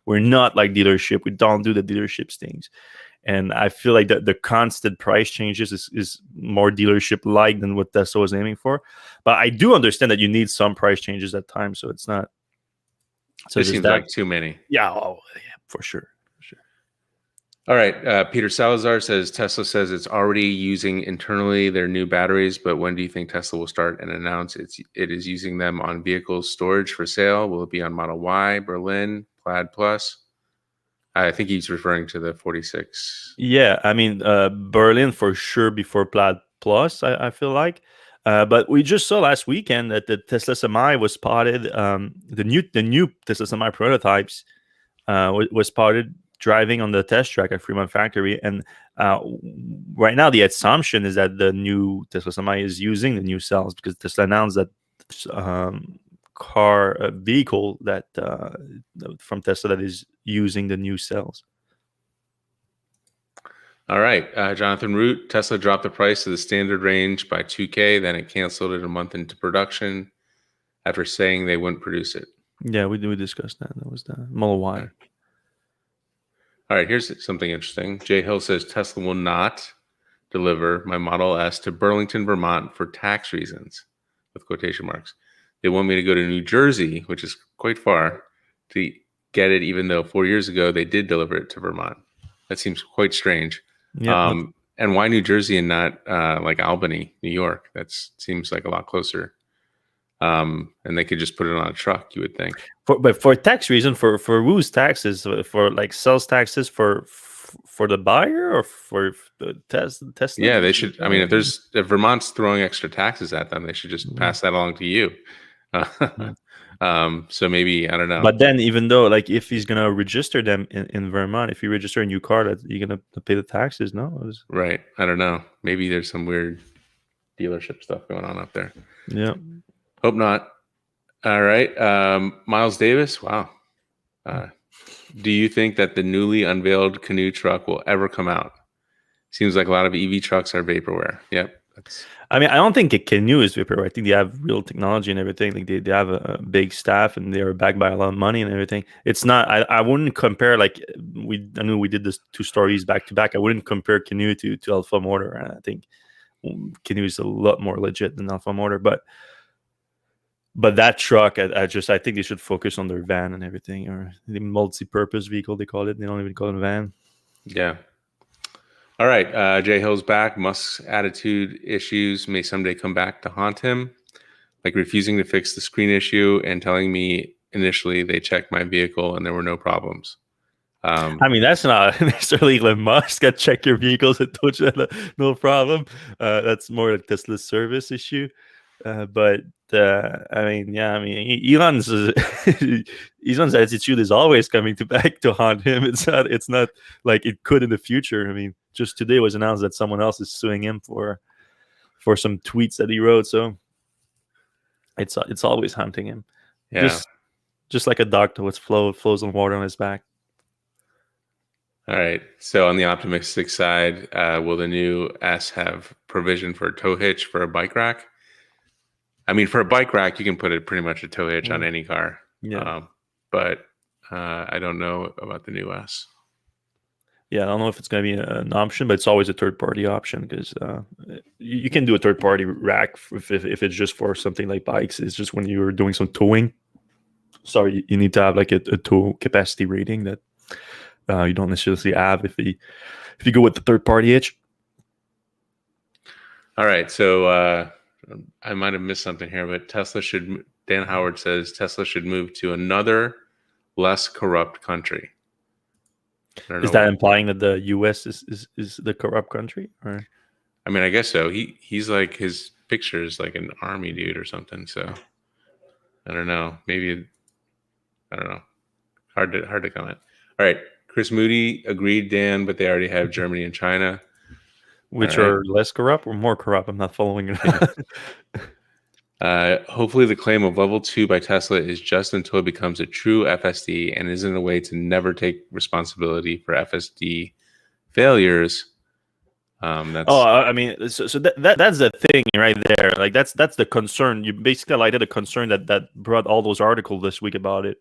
we're not like dealership. We don't do the dealerships things, and I feel like the constant price changes is more dealership like than what Tesla was aiming for. But I do understand that you need some price changes at times, so it's not. So it seems like too many. Yeah, for sure. All right. Peter Salazar says Tesla says it's already using internally their new batteries, but when do you think Tesla will start and announce it is using them on vehicle storage for sale? Will it be on Model Y, Berlin, Plaid Plus? I think he's referring to the 46. Yeah, I mean, Berlin for sure before Plaid Plus, I feel like. But we just saw last weekend that the Tesla Semi was spotted. The new Tesla Semi prototypes was spotted driving on the test track at Fremont factory, and right now the assumption is that the new Tesla Semi is using the new cells, because Tesla announced that vehicle that from Tesla that is using the new cells. All right, Jonathan Root, Tesla dropped the price of the standard range by $2,000, then it canceled it a month into production after saying they wouldn't produce it. Yeah, we discussed that. That was the Model Y. Okay. All right, here's something interesting. Jay Hill says Tesla will not deliver my Model S to Burlington, Vermont for tax reasons, with quotation marks. They want me to go to New Jersey, which is quite far, to get it, even though 4 years ago they did deliver it to Vermont. That seems quite strange. Yeah, and why New Jersey and not like Albany, New York? That seems like a lot closer. And they could just put it on a truck, you would think. But for tax reason, for whose taxes? For like sales taxes for the buyer, or for the Tesla? Yeah, they should. I mean, if Vermont's throwing extra taxes at them, they should just pass that along to you. So maybe, I don't know. But then, even though, like, if he's gonna register them in Vermont, if you register a new car, that you're gonna pay the taxes, no? Right. I don't know. Maybe there's some weird dealership stuff going on up there. Yeah. Hope not. All right. Miles Davis. Wow. Do you think that the newly unveiled Canoe truck will ever come out? Seems like a lot of EV trucks are vaporware. Yep. I mean, I don't think a Canoe is vaporware. I think they have real technology and everything. Like they have a big staff, and they are backed by a lot of money and everything. It's not. I wouldn't compare, like, I knew we did this 2 stories back to back. I wouldn't compare Canoe to Alpha Motor. And I think Canoe is a lot more legit than Alpha Motor, but that truck, I think they should focus on their van and everything, or the multi-purpose vehicle they call it. They don't even call it a van. Yeah. All right. Jay Hill's back. Musk's attitude issues may someday come back to haunt him, like refusing to fix the screen issue and telling me initially they checked my vehicle and there were no problems. I mean, that's not necessarily Elon Musk that check your vehicles and told you that no problem. That's more like Tesla's service issue. But I mean, yeah, I mean, Elon's attitude is always coming back to haunt him. It's not like it could in the future. I mean, just today was announced that someone else is suing him for some tweets that he wrote. So it's always haunting him. Yeah. Just like a dog that flows on water on his back. All right. So on the optimistic side, will the new S have provision for a tow hitch for a bike rack? I mean, for a bike rack, you can put it pretty much a tow hitch on any car. Yeah. But I don't know about the new S. Yeah, I don't know if it's going to be an option, but it's always a third-party option, because you can do a third-party rack if it's just for something like bikes. It's just when you're doing some towing. Sorry, you need to have like a tow capacity rating that you don't necessarily have if you go with the third-party hitch. All right, so I might have missed something here, but Tesla should Dan Howard says Tesla should move to another less corrupt country. I don't Is know. that implying that the U.S. is the corrupt country? Or I mean, I guess so. He's like, his picture is like an army dude or something. So I don't know. Maybe, I don't know. Hard to comment. All right. Chris Moody agreed, Dan, but they already have Germany and China. which All right. are less corrupt or more corrupt? I'm not following it. Hopefully the claim of level 2 by Tesla is just until it becomes a true FSD and isn't a way to never take responsibility for FSD failures. That's I mean, so that's the thing right there. Like that's the concern. You basically highlighted a concern that brought all those articles this week about it.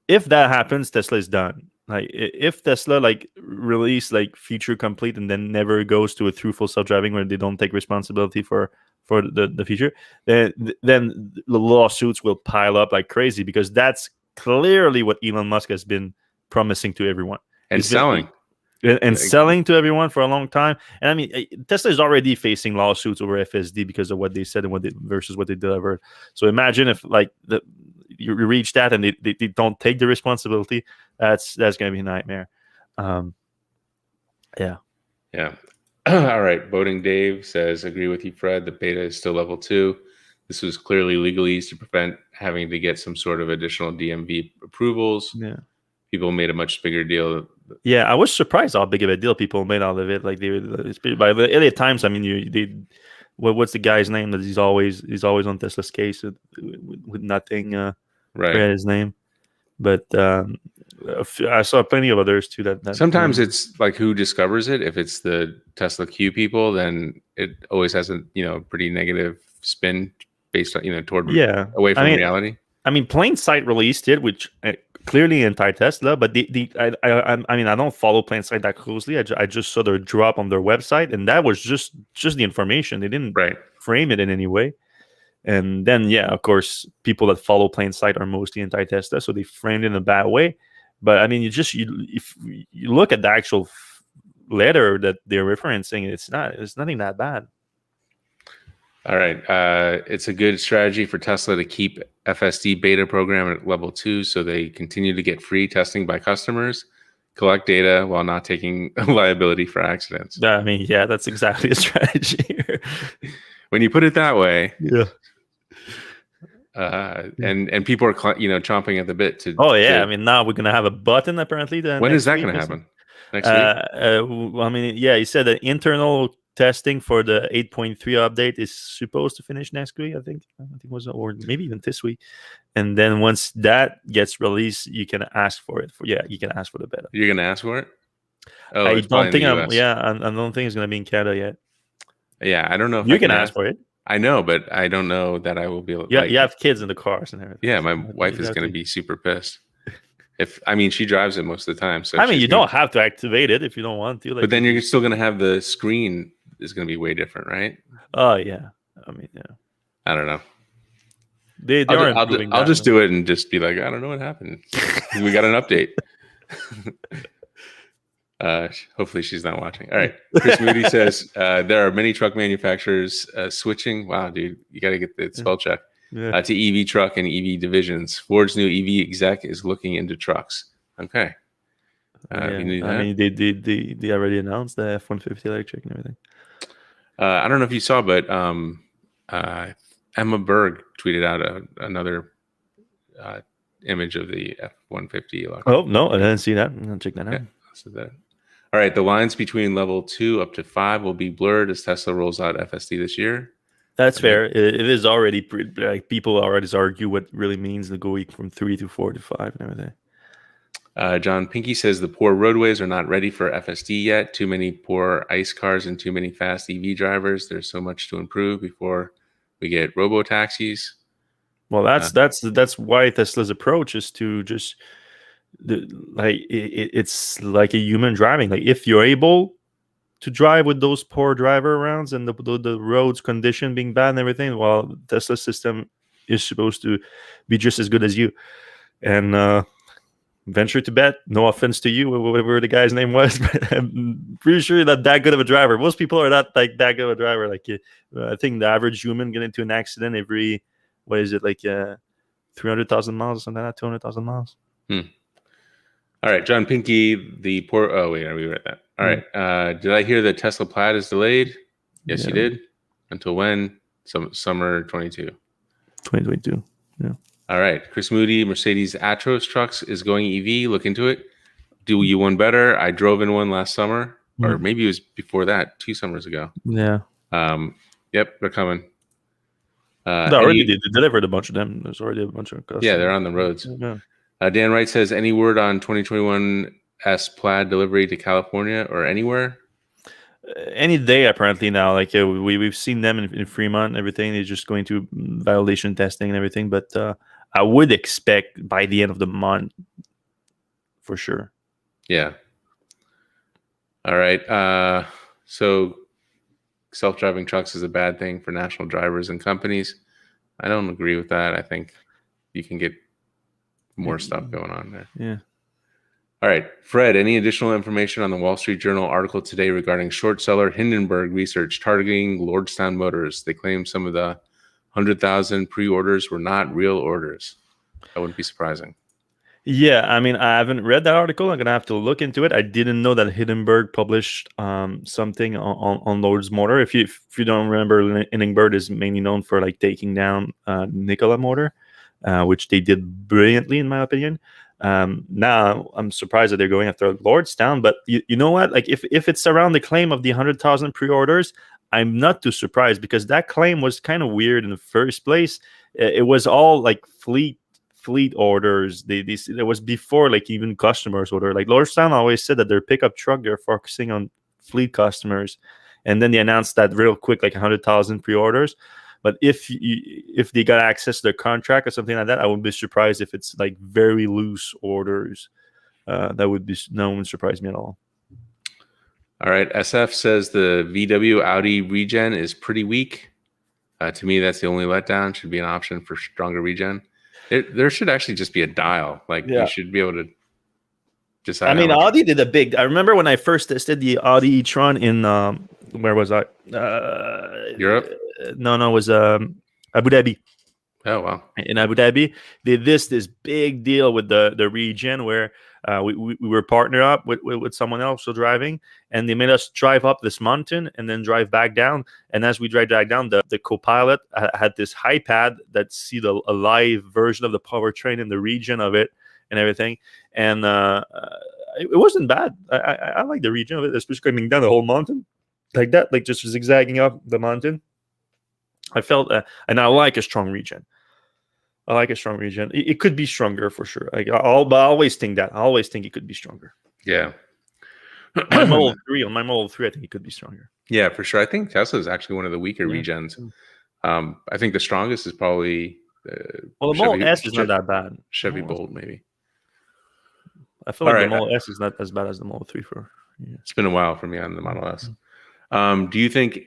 If that happens, Tesla is done. Like if Tesla like release like feature complete and then never goes to a true full self driving where they don't take responsibility for the feature, then the lawsuits will pile up like crazy, because that's clearly what Elon Musk has been promising to everyone. and selling. And selling to everyone for a long time. And I mean, Tesla is already facing lawsuits over FSD because of what they said and versus what they delivered. So imagine if like you reach that and they don't take the responsibility. That's going to be a nightmare. Yeah. All right. Boating Dave says, agree with you, Fred. The beta is still level 2. This was clearly legalese to prevent having to get some sort of additional DMV approvals. Yeah. People made a much bigger deal. Yeah, I was surprised how big of a deal people made out of it. Like by the LA Times. I mean, what's the guy's name that he's always on Tesla's case with nothing. Right. Forget his name, but I saw plenty of others too. That sometimes it's like who discovers it. If it's the Tesla Q people, then it always has a pretty negative spin based on toward away from reality. I mean, Plain Sight released it, which clearly anti-Tesla, but I mean, I don't follow Plain Sight that closely. I just saw their drop on their website, and that was just the information. They didn't frame it in any way. And then, yeah, of course, people that follow Plain Sight are mostly anti-Tesla, so they framed it in a bad way. But I mean, if you look at the actual letter that they're referencing, it's nothing that bad. All right. It's a good strategy for Tesla to keep FSD beta program at level 2 so they continue to get free testing by customers, collect data while not taking liability for accidents. I mean, yeah, that's exactly a strategy. When you put it that way. Yeah. And people are chomping at the bit to. Oh yeah, I mean, now we're gonna have a button apparently. When is that going to happen? Next week? I mean, yeah, he said that internal testing for the 8.3 update is supposed to finish next week. I think it was, or maybe even this week. And then once that gets released, you can ask for it. You can ask for the beta. You're gonna ask for it? Oh, I don't think I don't think it's gonna be in Canada yet. Yeah, I don't know if you can ask for it. I know, but I don't know that I will be able to. Yeah, you have kids in the cars and everything. Yeah, my wife is going to be super pissed. She drives it most of the time. So I mean, you don't have to activate it if you don't want to. But then you're still going to have the screen is going to be way different, right? Oh yeah, I mean, yeah. I don't know. I'll just do it and just be like, I don't know what happened. We got an update. Hopefully she's not watching. All right. Chris Moody says there are many truck manufacturers switching. Wow, dude, you got to get the spell check to EV truck and EV divisions. Ford's new EV exec is looking into trucks. Okay. I mean, they already announced the F-150 electric and everything. I don't know if you saw, but Emma Berg tweeted out another image of the F-150 electric. Oh no, I didn't see that. I'm gonna check that out. Yeah, so that. All right, the lines between level 2 up to 5 will be blurred as Tesla rolls out FSD this year. That's fair. It is already like people already argue what really means the going from 3 to 4 to 5 and everything. John Pinky says the poor roadways are not ready for FSD yet. Too many poor ICE cars and too many fast EV drivers. There's so much to improve before we get robo taxis. Well, that's why Tesla's approach is to just. It's like a human driving. Like if you're able to drive with those poor driver arounds and the roads condition being bad and everything, well, Tesla system is supposed to be just as good as you. And venture to bet, no offense to you, whatever the guy's name was, but I'm pretty sure that good of a driver. Most people are not like that good of a driver. Like I think the average human get into an accident every what is it, like 300,000 miles or something like that, 200,000 miles. All right, John Pinky, the poor. Oh wait, we read that. All right. Did I hear the Tesla Plaid is delayed? Yes, you did. Until when? Summer 22. 2022. Yeah. All right. Chris Moody, Mercedes Atros trucks is going EV. Look into it. Do you one better? I drove in one last summer, or maybe it was before that, 2 summers ago. Yeah. Yep, they're coming. They already delivered a bunch of them. There's already a bunch of customers. Yeah, they're on the roads. Yeah. Dan Wright says, any word on 2021 S Plaid delivery to California or anywhere? Any day apparently now. Like we've seen them in Fremont and everything. They're just going to validation testing and everything. But I would expect by the end of the month for sure. Yeah. All right. So self-driving trucks is a bad thing for national drivers and companies. I don't agree with that. I think you can get more stuff going on there. Yeah. All right, Fred, any additional information on the Wall Street Journal article today regarding short seller Hindenburg research targeting Lordstown Motors? They claim some of the 100,000 pre-orders were not real orders. That wouldn't be surprising. Yeah, I mean, I haven't read that article. I'm gonna have to look into it. I didn't know that Hindenburg published something on Lord's Motor. If you don't remember, Hindenburg is mainly known for like taking down Nikola Motor, which they did brilliantly, in my opinion. Now I'm surprised that they're going after Lordstown, but you know what? Like if it's around the claim of the 100,000 pre-orders, I'm not too surprised because that claim was kind of weird in the first place. It was all like fleet orders. It was before like even customers order. Like Lordstown always said that their pickup truck, they're focusing on fleet customers, and then they announced that real quick, like 100,000 pre-orders. But if they got access to their contract or something like that, I wouldn't be surprised if it's like very loose orders. That wouldn't surprise me at all. All right. SF says the VW Audi regen is pretty weak. To me, that's the only letdown. Should be an option for stronger regen. There should actually just be a dial. You should be able to decide. I mean, Audi did a big. I remember when I first tested the Audi e-tron in where was I? Europe. No, it was Abu Dhabi. Oh wow! In Abu Dhabi, they did this big deal with the regen where we were partnered up with someone else so driving, and they made us drive up this mountain and then drive back down. And as we drive back down, the co-pilot had this iPad that see a live version of the powertrain and the regen of it and everything. And it wasn't bad. I like the regen of it, especially coming down the whole mountain like that, like just zigzagging up the mountain. I felt, and I like a strong regen. It could be stronger for sure. But I always think that. I always think it could be stronger. Yeah. On my Model 3, I think it could be stronger. Yeah, for sure. I think Tesla is actually one of the weaker regens. I think the strongest is probably the Model S is not that bad. Chevy Bolt, maybe. I feel like the Model S is not as bad as the Model 3 for. Yeah. It's been a while for me on the Model S. Do you think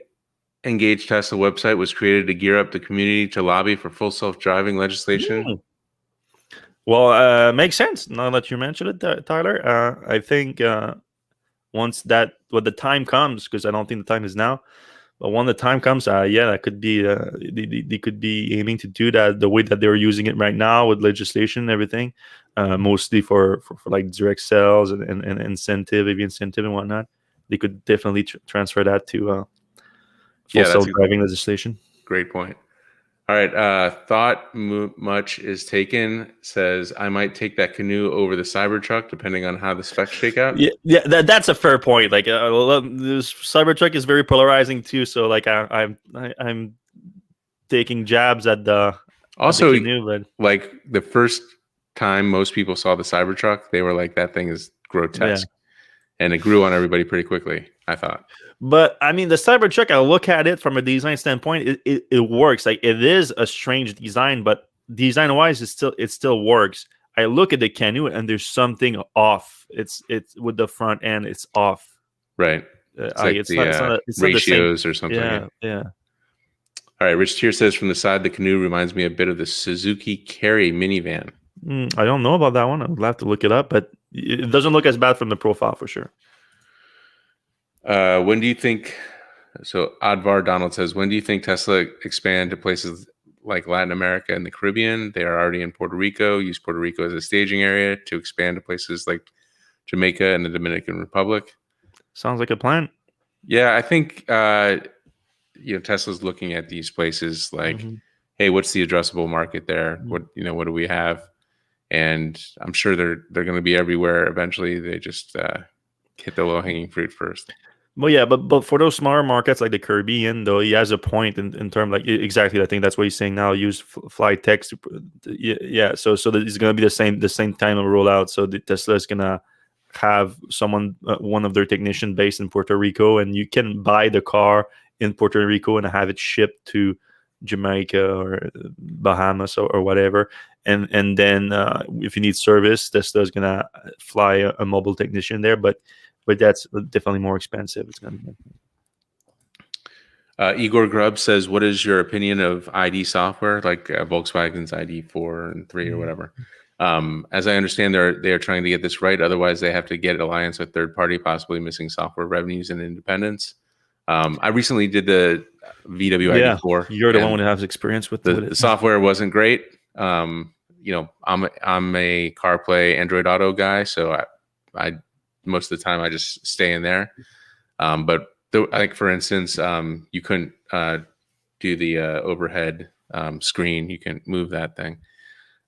Engage Tesla website was created to gear up the community to lobby for full self-driving legislation? Well, makes sense now that you mentioned it, Tyler. I think once when the time comes, because I don't think the time is now, but when the time comes, that could be they could be aiming to do that the way that they're using it right now with legislation and everything, mostly for like direct sales and incentive, maybe incentive and whatnot. They could definitely transfer that to full self-driving legislation. Great point. All right. Thought much is taken says I might take that Canoe over the Cybertruck depending on how the specs shake out. Yeah, that's a fair point. Like this Cybertruck is very polarizing too. So like I'm taking jabs at the Canoe, but like the first time most people saw the Cybertruck, they were like, that thing is grotesque. And it grew on everybody pretty quickly, I thought. But I mean, the Cybertruck, I look at it from a design standpoint, it works. Like it is a strange design, but design-wise, it still works. I look at the Canoe and there's something off. It's with the front end, it's off. Right. It's not ratios or something. Yeah. All right. Rich Tier says from the side, the Canoe reminds me a bit of the Suzuki Carry minivan. I don't know about that one. I would have to look it up, but it doesn't look as bad from the profile for sure. When do you think? So Advar Donald says, when do you think Tesla expand to places like Latin America and the Caribbean. They are already in Puerto Rico. Use Puerto Rico as a staging area to expand to places like Jamaica and the Dominican Republic. Sounds like a plan. Yeah, I think Tesla's looking at these places like, hey, what's the addressable market there? What do we have? And I'm sure they're going to be everywhere eventually. They just hit the low hanging fruit first. Well, yeah, but for those smaller markets like the Caribbean, though, he has a point in terms like exactly. I think that's what he's saying now. Use fly text. Yeah. So that it's going to be the same time of rollout. So the Tesla is going to have one of their technicians based in Puerto Rico, and you can buy the car in Puerto Rico and have it shipped to Jamaica or Bahamas or whatever. And then if you need service, Tesla is going to fly a mobile technician there, but that's definitely more expensive. It's going to be. Igor Grubb says, what is your opinion of ID software, like Volkswagen's ID 4 and 3 or whatever? As I understand, they are trying to get this right. Otherwise, they have to get alliance with third party, possibly missing software revenues and independence. I recently did the VW ID4. You're the one who has experience with the software. Wasn't great. I'm a CarPlay Android Auto guy, so I most of the time I just stay in there. But like for instance, you couldn't do the overhead screen. You can move that thing.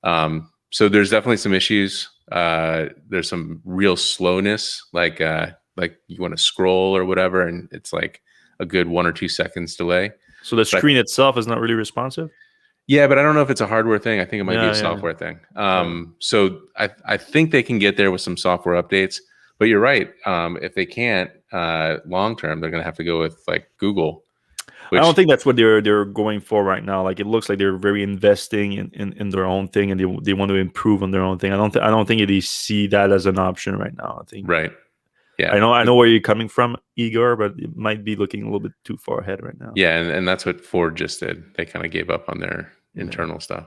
So there's definitely some issues. There's some real slowness, like you want to scroll or whatever, and it's like a good 1 or 2 seconds delay. So the screen itself is not really responsive? Yeah, but I don't know if it's a hardware thing. I think it might be a software thing. So I think they can get there with some software updates. But you're right. If they can't, long term, they're going to have to go with like Google. I don't think that's what they're going for right now. Like it looks like they're very investing in their own thing, and they want to improve on their own thing. I don't think they see that as an option right now. I think right. Yeah, I know where you're coming from, Igor, but it might be looking a little bit too far ahead right now. Yeah, and that's what Ford just did. They kind of gave up on their internal stuff.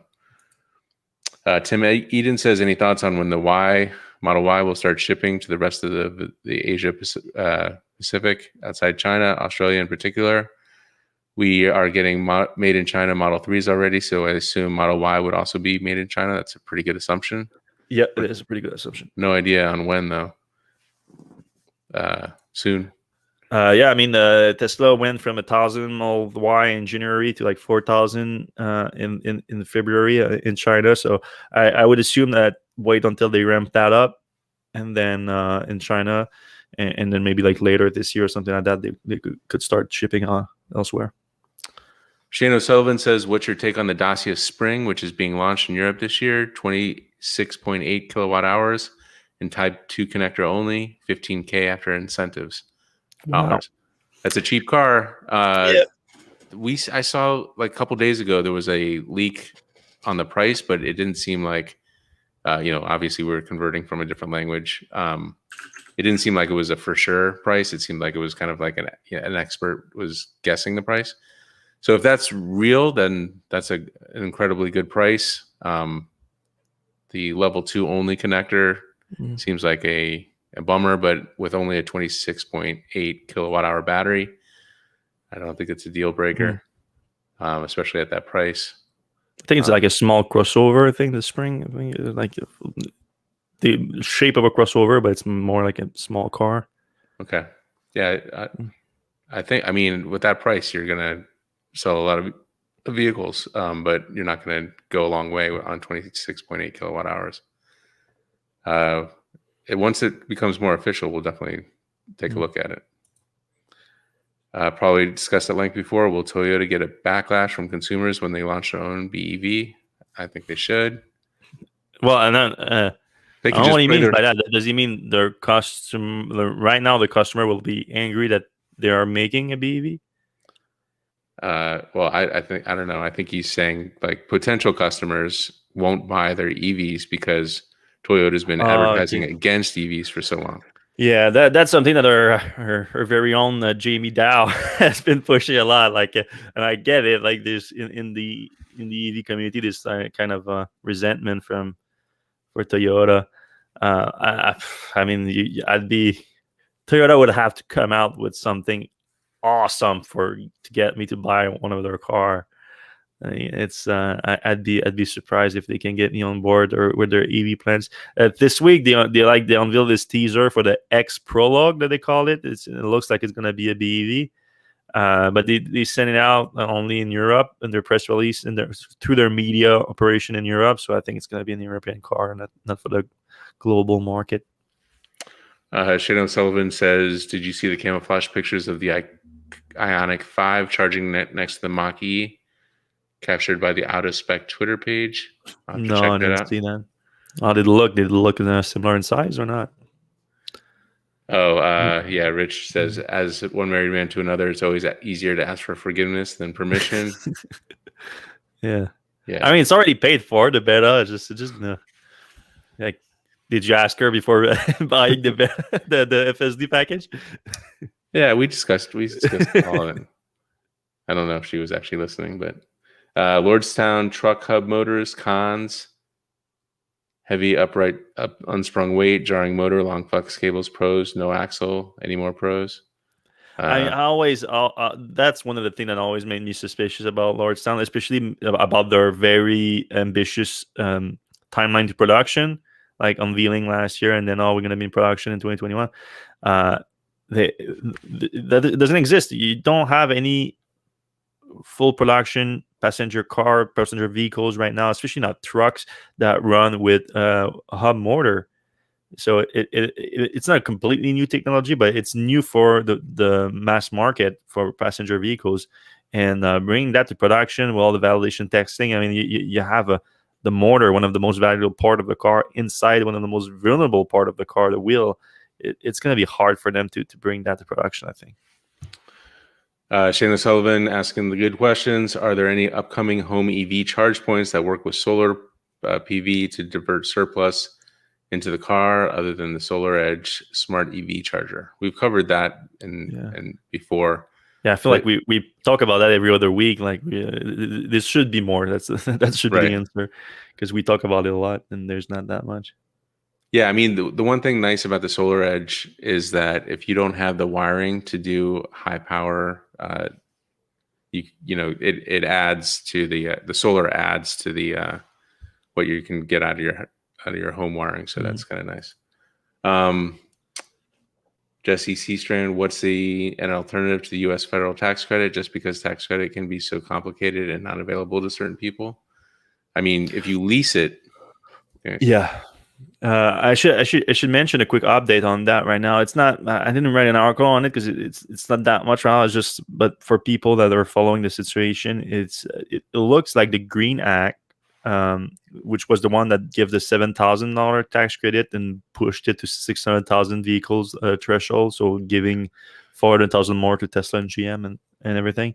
Tim Eden says, any thoughts on when the Model Y will start shipping to the rest of the Asia Pacific outside China, Australia in particular? We are getting made in China Model 3s already, so I assume Model Y would also be made in China. That's a pretty good assumption. Yeah, it is a pretty good assumption. No idea on when, though. Soon. Yeah, I mean, Tesla went from 1,000 Model Y in January to like 4,000 in February in China. So I would assume that wait until they ramp that up, and then in China, and then maybe like later this year or something like that, they could start shipping elsewhere. Shane O'Sullivan says, what's your take on the Dacia Spring, which is being launched in Europe this year? 26.8 kilowatt hours in Type 2 connector only, $15K after incentives. Wow. That's a cheap car. Yeah. I saw like a couple days ago there was a leak on the price, but it didn't seem like obviously we're converting from a different language. It didn't seem like it was a for sure price. It seemed like it was kind of like an expert was guessing the price. So if that's real, then that's an incredibly good price. The level 2 only connector seems like a bummer, but with only a 26.8 kilowatt hour battery, I don't think it's a deal breaker, especially at that price. I think it's like a small crossover. I think the Spring, like the shape of a crossover, but it's more like a small car. Okay, yeah, I mean, with that price, you're gonna sell a lot of vehicles, but you're not gonna go a long way on 26.8 kilowatt hours. Once it becomes more official, we'll definitely take a look at it. Probably discussed at length before. Will Toyota get a backlash from consumers when they launch their own BEV? I think they should. Well, and then I don't know what he means by that. Does he mean their customer? Right now, the customer will be angry that they are making a BEV? Well, I think, I don't know. I think he's saying like potential customers won't buy their EVs because Toyota's been advertising against EVs for so long. Yeah, that's something that our very own Jamie Dow has been pushing a lot. Like, and I get it. Like, there's in the EV community, this kind of resentment for Toyota. I mean, Toyota would have to come out with something awesome to get me to buy one of their car. It's I'd be surprised if they can get me on board or with their EV plans. This week they unveiled this teaser for the X Prologue that they call it. It looks like it's gonna be a BEV. But they sent it out only in Europe in their press release and through their media operation in Europe. So I think it's going to be an European car, not for the global market. Shane Sullivan says, "Did you see the camouflage pictures of the Ioniq 5 charging next to the Mach-E, captured by the Out of Spec Twitter page?" I'll have to No, check I that didn't out. see that. How did it look? Did it look similar in size or not? Oh, yeah. Rich says, as one married man to another, it's always easier to ask for forgiveness than permission. Yeah. Yeah. I mean, it's already paid for the beta. It's just like, did you ask her before buying the the FSD package? Yeah, we discussed all of it. I don't know if she was actually listening, but Lordstown Truck Hub Motors cons. Heavy upright unsprung weight, jarring motor, long flex cables, pros. No axle, any more pros. I always that's one of the things that always made me suspicious about Lordstown, especially about their very ambitious timeline to production, like unveiling last year, and then we're going to be in production in 2021. That doesn't exist. You don't have any full production passenger vehicles right now, especially not trucks that run with a hub motor. So it's not a completely new technology, but it's new for the mass market for passenger vehicles, and bringing that to production with all the validation testing. I mean, you have the motor, one of the most valuable part of the car, inside one of the most vulnerable part of the car, the wheel. It's going to be hard for them to bring that to production, I think. Shayna Sullivan asking the good questions. Are there any upcoming home EV charge points that work with solar PV to divert surplus into the car other than the Solar Edge smart EV charger? We've covered that and before. Yeah, I feel like we talk about that every other week. Like this should be more. That should be the answer, because we talk about it a lot and there's not that much. Yeah, I mean, the one thing nice about the Solar Edge is that if you don't have the wiring to do high power, it adds to the solar adds to the what you can get out of your home wiring. So that's kind of nice. Jesse Seastrand, what's an alternative to the U.S. federal tax credit? Just because tax credit can be so complicated and not available to certain people. I mean, if you lease it, yeah. I should mention a quick update on that right now. It's not. I didn't write an article on it because it's not that much right now. It's just, but for people that are following the situation, it looks like the Green Act, which was the one that gave the $7,000 tax credit and pushed it to 600,000 vehicles threshold, so giving 400,000 more to Tesla and GM and everything.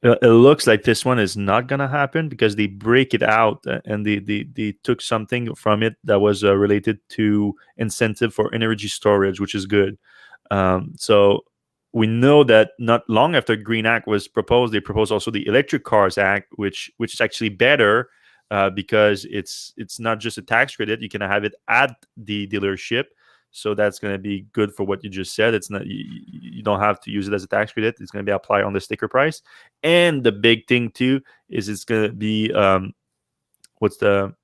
It looks like this one is not gonna happen because they break it out and they took something from it that was related to incentive for energy storage, which is good. So we know that not long after Green Act was proposed, they proposed also the Electric Cars Act, which is actually better because it's not just a tax credit. You can have it at the dealership. So that's going to be good for what you just said. It's not you don't have to use it as a tax credit. It's going to be applied on the sticker price. And the big thing too is it's going to be what's the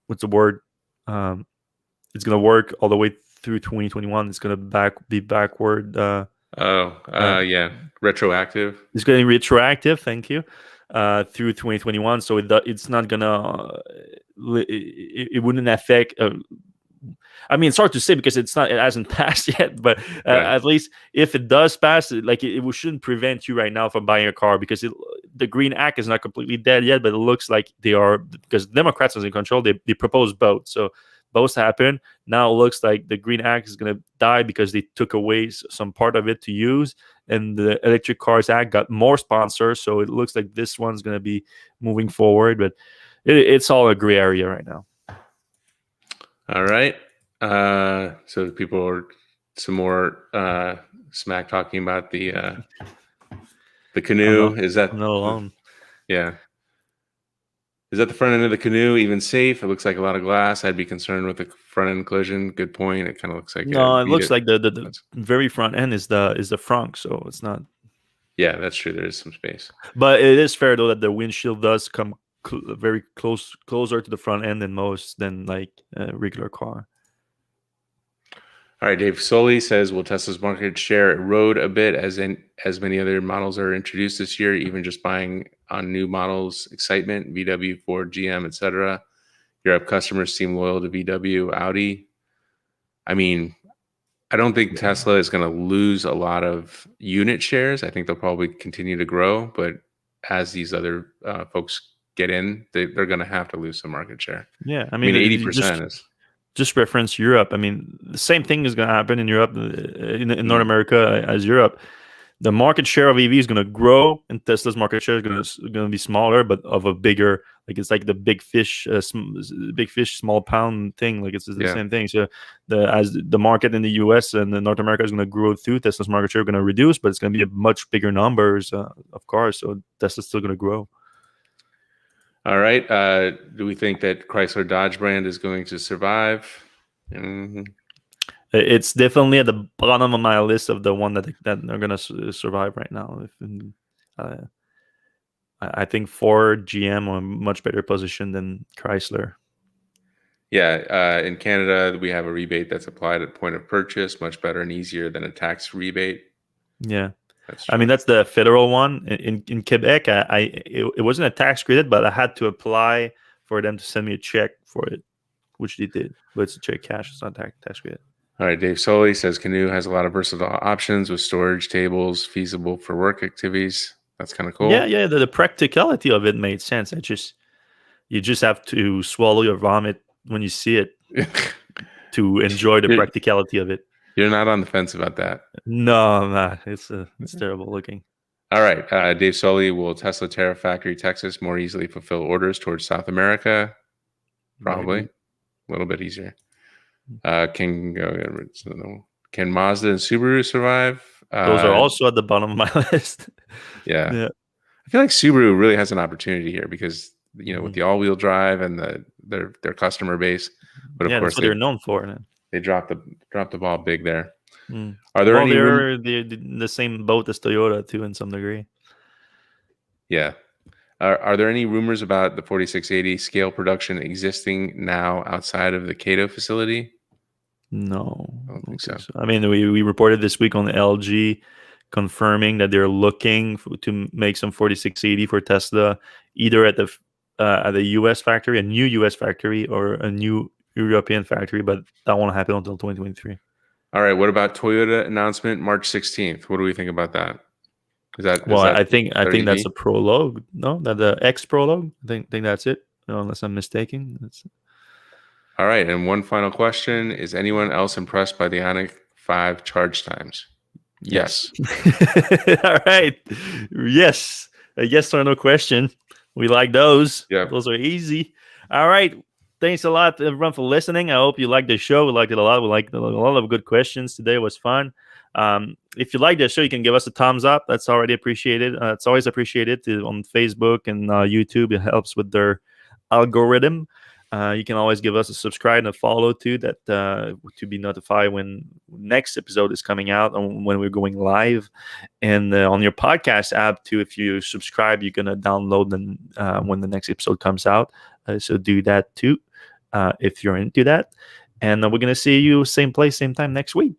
word? It's going to work all the way through 2021. It's going to be backward. Yeah, retroactive. It's going to be retroactive. Thank you. Through 2021. So it's not gonna. It wouldn't affect. I mean, it's hard to say because it hasn't passed yet, but at least if it does pass, it shouldn't prevent you right now from buying a car, because the Green Act is not completely dead yet, but it looks like they are, because Democrats are in control. They proposed both, so both happen. Now it looks like the Green Act is going to die because they took away some part of it to use, and the Electric Cars Act got more sponsors, so it looks like this one's going to be moving forward, but it's all a gray area right now. All right. So people are some more smack talking about the Canoe. Is that not alone? Yeah. Is that the front end of the Canoe even safe? It looks like a lot of glass. I'd be concerned with the front end collision. Good point. It kind of looks like it looks like the very front end is the frunk, so it's not. Yeah, that's true. There is some space. But it is fair though that the windshield does come very closer to the front end than like a regular car. All right, Dave Soley says, will Tesla's market share erode a bit as many other models are introduced this year, even just buying on new models, excitement, VW, Ford, GM, etc. Europe customers seem loyal to VW, Audi. I mean, I don't think Tesla is going to lose a lot of unit shares. I think they'll probably continue to grow, but as these other folks get in, they're going to have to lose some market share. Yeah, I mean, 80% is. Just reference Europe. I mean, the same thing is going to happen in Europe, in North America as Europe. The market share of EV is going to grow, and Tesla's market share is going to be smaller, but of a bigger, like it's like the big fish, small pound thing. Like it's the same thing. So as the market in the US and in North America is going to grow through, Tesla's market share is going to reduce, but it's going to be a much bigger numbers of cars. So Tesla's still going to grow. All right. Do we think that Chrysler Dodge brand is going to survive? Mm-hmm. It's definitely at the bottom of my list of the one that are going to survive right now. I think Ford, GM are in a much better position than Chrysler. Yeah. In Canada, we have a rebate that's applied at point of purchase, much better and easier than a tax rebate. Yeah. I mean, that's the federal one. In Quebec, it wasn't a tax credit, but I had to apply for them to send me a check for it, which they did. But it's a check cash. It's not tax credit. All right. Dave Soley says Canoe has a lot of versatile options with storage tables, feasible for work activities. That's kind of cool. Yeah. The practicality of it made sense. You just have to swallow your vomit when you see it to enjoy the practicality of it. You're not on the fence about that. No, I'm not. It's terrible looking. All right. Dave Soley, will Tesla Tariff Factory Texas more easily fulfill orders towards South America? Probably. A little bit easier. Can Mazda and Subaru survive? Those are also at the bottom of my list. Yeah. I feel like Subaru really has an opportunity here because, with the all-wheel drive and their customer base. But of course, that's what they're known for. Man. They dropped the ball big there. Are there any? They're the same boat as Toyota too, in some degree. Yeah. Are there any rumors about the 4680 scale production existing now outside of the Canoe facility? No, I don't think so. I mean, we reported this week on LG confirming that they're looking to make some 4680 for Tesla, either at the U.S. factory, a new U.S. factory, or a new European factory, but that won't happen until 2023. All right. What about Toyota announcement March 16th? What do we think about that? I think that's a Prologue. No, that the X Prologue. I think that's it. Unless I'm mistaken. All right. And one final question: is anyone else impressed by the Ioniq 5 charge times? Yes. All right. Yes. A yes or no question. We like those. Yeah. Those are easy. All right. Thanks a lot, everyone, for listening. I hope you liked the show. We liked it a lot. We liked a lot of good questions today. It was fun. If you like the show, you can give us a thumbs up. That's already appreciated. It's always appreciated on Facebook and YouTube. It helps with their algorithm. You can always give us a subscribe and a follow too, that to be notified when next episode is coming out and when we're going live. And on your podcast app too, if you subscribe, you're gonna download them when the next episode comes out. So do that too if you're into that. And we're gonna see you same place, same time next week.